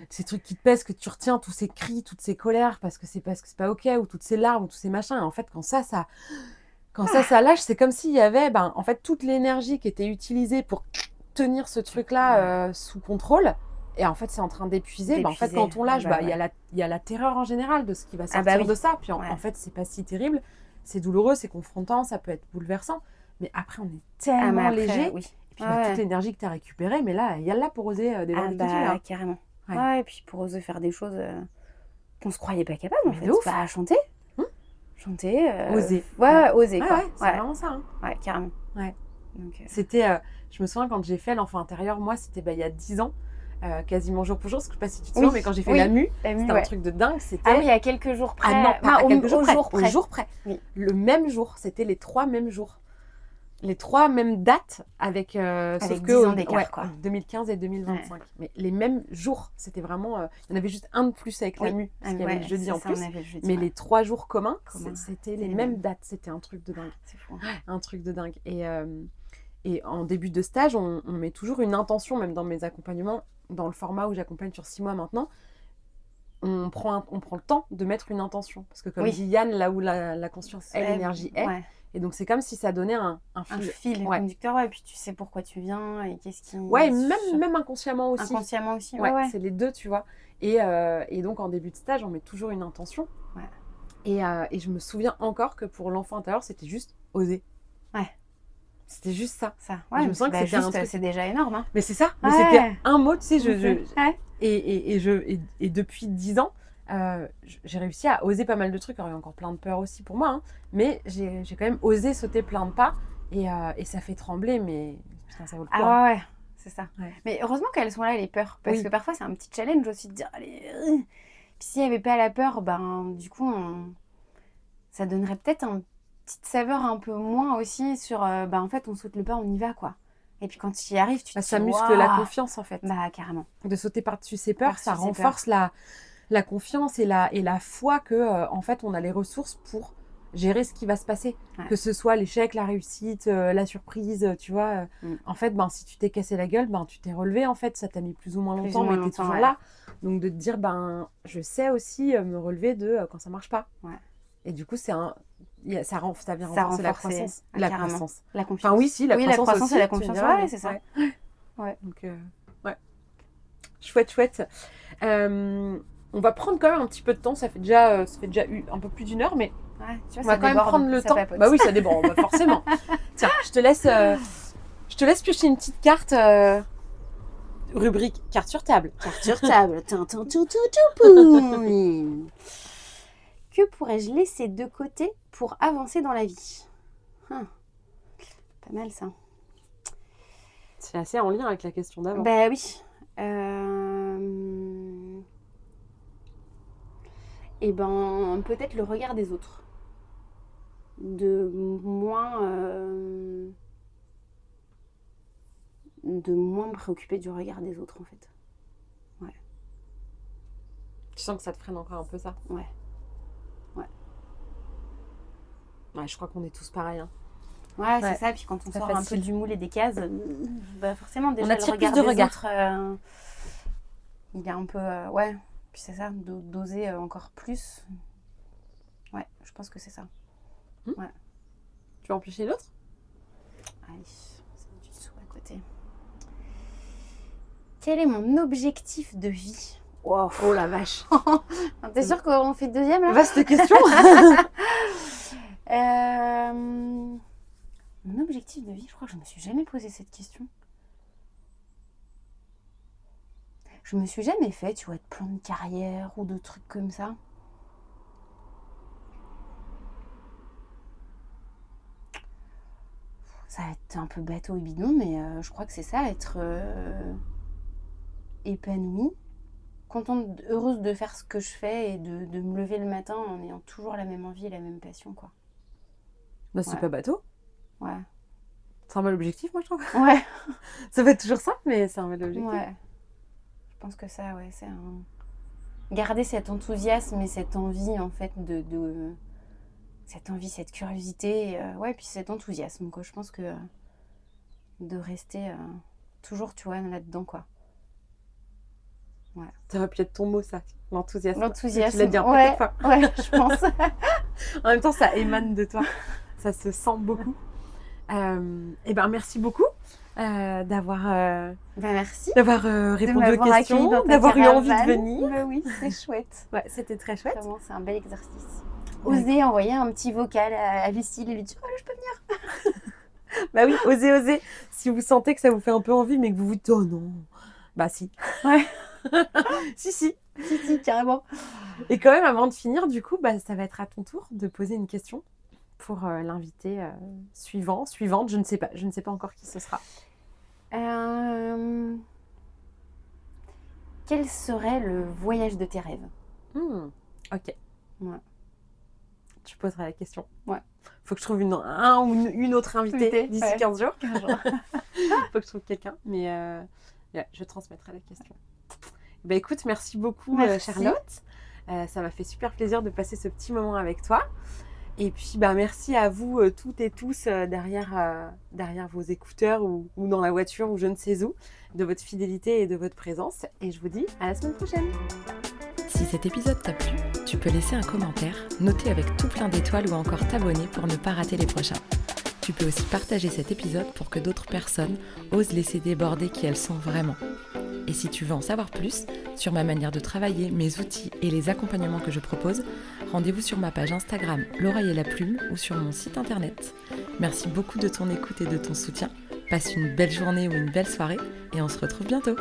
ces trucs qui te pèsent, que tu retiens, tous ces cris, toutes ces colères, parce que c'est pas ok, ou toutes ces larmes, ou tous ces machins. Et en fait, quand ça lâche, c'est comme s'il y avait en fait toute l'énergie qui était utilisée pour tenir ce truc-là sous contrôle. Et en fait, c'est en train d'épuiser. En fait, quand on lâche, il y a la terreur en général de ce qui va sortir de ça. Puis en fait, c'est pas si terrible. C'est douloureux, c'est confrontant, ça peut être bouleversant. Mais après, on est tellement léger. Oui. Et puis, toute l'énergie que tu as récupérée, mais là, il y a là pour oser déborder qui tu es. Carrément. Ouais, et puis pour oser faire des choses qu'on se croyait pas capable, en fait. Chanter. Chanter. Oser. Ouais, oser, quoi. C'est vraiment ça. Ouais, carrément. Ouais. Donc, c'était... je me souviens, quand j'ai fait l'enfant intérieur, moi, c'était il y a 10 ans. Quasiment jour pour jour, parce que je ne sais pas si tu te souviens, mais quand j'ai fait la mue, c'était un truc de dingue. Ah oui, à quelques jours près. Ah non, pas à quelques jours près. Au jour près. Oui. Le même jour, c'était les 3 mêmes jours. Les 3 mêmes dates avec sauf 10 ans d'écart, quoi. 2015 et 2025. Mais les mêmes jours, c'était vraiment... il y en avait juste un de plus avec la mue, parce qu'il y avait le jeudi en plus. Mais les 3 jours communs, c'était les mêmes dates. C'était un truc de dingue. C'est fou. Un truc de dingue. Et en début de stage, on met toujours une intention, même dans mes accompagnements, dans le format où j'accompagne sur 6 mois maintenant, on prend le temps de mettre une intention. Parce que comme dit Yann, là où la conscience et l'énergie est, et donc c'est comme si ça donnait un fil conducteur, et puis tu sais pourquoi tu viens et qu'est-ce qui... Ouais, même inconsciemment aussi. Inconsciemment aussi, c'est les deux, tu vois. Et donc en début de stage, on met toujours une intention. Et je me souviens encore que pour l'enfant intérieur, c'était juste oser. C'était juste ça. Je me sens que c'est déjà énorme. Hein. Mais c'est ça. Mais c'était un mot, tu sais. Et depuis 10 ans, j'ai réussi à oser pas mal de trucs. Alors, il y a encore plein de peurs aussi pour moi, hein, mais j'ai quand même osé sauter plein de pas et ça fait trembler, mais putain, ça vaut le coup. Ah ouais, c'est ça. Ouais. Mais heureusement qu'elles sont là, les peurs, parce que parfois c'est un petit challenge aussi de dire allez. Puis s'il n'y avait pas la peur, du coup, ça donnerait peut-être une petite saveur un peu moins aussi sur en fait, on saute le pas, on y va quoi. Et puis quand tu y arrives, tu te dis ça muscle la confiance en fait. Carrément. De sauter par-dessus ses peurs, ça renforce la confiance et la foi que en fait, on a les ressources pour gérer ce qui va se passer. Ouais. Que ce soit l'échec, la réussite, la surprise, tu vois. En fait, si tu t'es cassé la gueule, tu t'es relevé en fait. Ça t'a mis plus ou moins longtemps, mais t'es toujours là. Donc de te dire, je sais aussi me relever de quand ça marche pas. Ouais. Et du coup, ça vient renforcer la croissance. La croissance. La confiance. Enfin oui, si, la croissance aussi, et la confiance. Ouais, c'est ça. Ouais. Donc, ouais. Chouette. On va prendre quand même un petit peu de temps. Ça fait déjà un peu plus d'1 heure, mais ouais, tu vois, on va quand même prendre le temps. Bah oui, ça déborde, forcément. Tiens, je te laisse piocher une petite carte. Rubrique carte sur table. Carte sur table. Que pourrais-je laisser de côté pour avancer dans la vie? Pas mal ça. C'est assez en lien avec la question d'avant. Bah oui. Peut-être le regard des autres. De moins me préoccuper du regard des autres en fait. Ouais. Tu sens que ça te freine encore un peu ça? Ouais. Ouais, je crois qu'on est tous pareils. Hein. Ouais, c'est ça. Puis quand on sort un peu du moule et des cases, forcément déjà on attire le regard plus de des autres, il est un peu Puis c'est ça, d'oser encore plus. Ouais, je pense que c'est ça. Ouais. Tu veux en piocher l'autre? Allez, c'est du dessous à côté. Quel est mon objectif de vie? Oh la vache. T'es sûre qu'on fait le deuxième là? Vaste question. Mon objectif de vie, je crois que je me suis jamais posé cette question. Je me suis jamais fait, tu vois, de plan de carrière ou de trucs comme ça. Ça va être un peu bateau et bidon, mais je crois que c'est ça, être épanouie, contente, heureuse de faire ce que je fais et de me lever le matin en ayant toujours la même envie et la même passion, quoi. C'est pas bateau. Ouais. C'est un bel objectif, moi, je trouve. Ouais. Ça fait toujours ça, mais c'est un bel objectif. Ouais. Je pense que ça, c'est garder cet enthousiasme et cette envie, en fait, de... Cette envie, cette curiosité, puis cet enthousiasme, quoi. Je pense que de rester toujours, tu vois, là-dedans, quoi. Ouais. Ça aurait pu être ton mot, ça, l'enthousiasme. L'enthousiasme, tu l'as dit un peu ouais, je pense. En même temps, ça émane de toi. Ça se sent beaucoup. Merci beaucoup d'avoir merci. répondu aux questions, d'avoir eu envie de venir. Bah oui, c'est chouette. Ouais, c'était très chouette. Vraiment, c'est un bel exercice. Oser envoyer un petit vocal à Lucille et lui dire « Oh là, je peux venir !» Bah oui, osez. Si vous sentez que ça vous fait un peu envie, mais que vous vous dites « Oh non !» Bah si. Ouais. Si, carrément. Et quand même, avant de finir, du coup, ça va être à ton tour de poser une question pour l'invité suivante. Je ne sais pas encore qui ce sera. Quel serait le voyage de tes rêves? Ok. Ouais. Tu poseras la question. Ouais. Faut que je trouve une autre invitée d'ici 15 jours. 15 jours. Faut que je trouve quelqu'un, mais je transmettrai la question. Écoute, merci beaucoup Charlotte. Ça m'a fait super plaisir de passer ce petit moment avec toi. Et puis merci à vous toutes et tous derrière vos écouteurs ou dans la voiture ou je ne sais où, de votre fidélité et de votre présence. Et je vous dis à la semaine prochaine. Si cet épisode t'a plu, tu peux laisser un commentaire, noter avec tout plein d'étoiles ou encore t'abonner pour ne pas rater les prochains. Tu peux aussi partager cet épisode pour que d'autres personnes osent laisser déborder qui elles sont vraiment. Et si tu veux en savoir plus sur ma manière de travailler, mes outils et les accompagnements que je propose, rendez-vous sur ma page Instagram L'Oreille et la Plume ou sur mon site internet. Merci beaucoup de ton écoute et de ton soutien. Passe une belle journée ou une belle soirée et on se retrouve bientôt.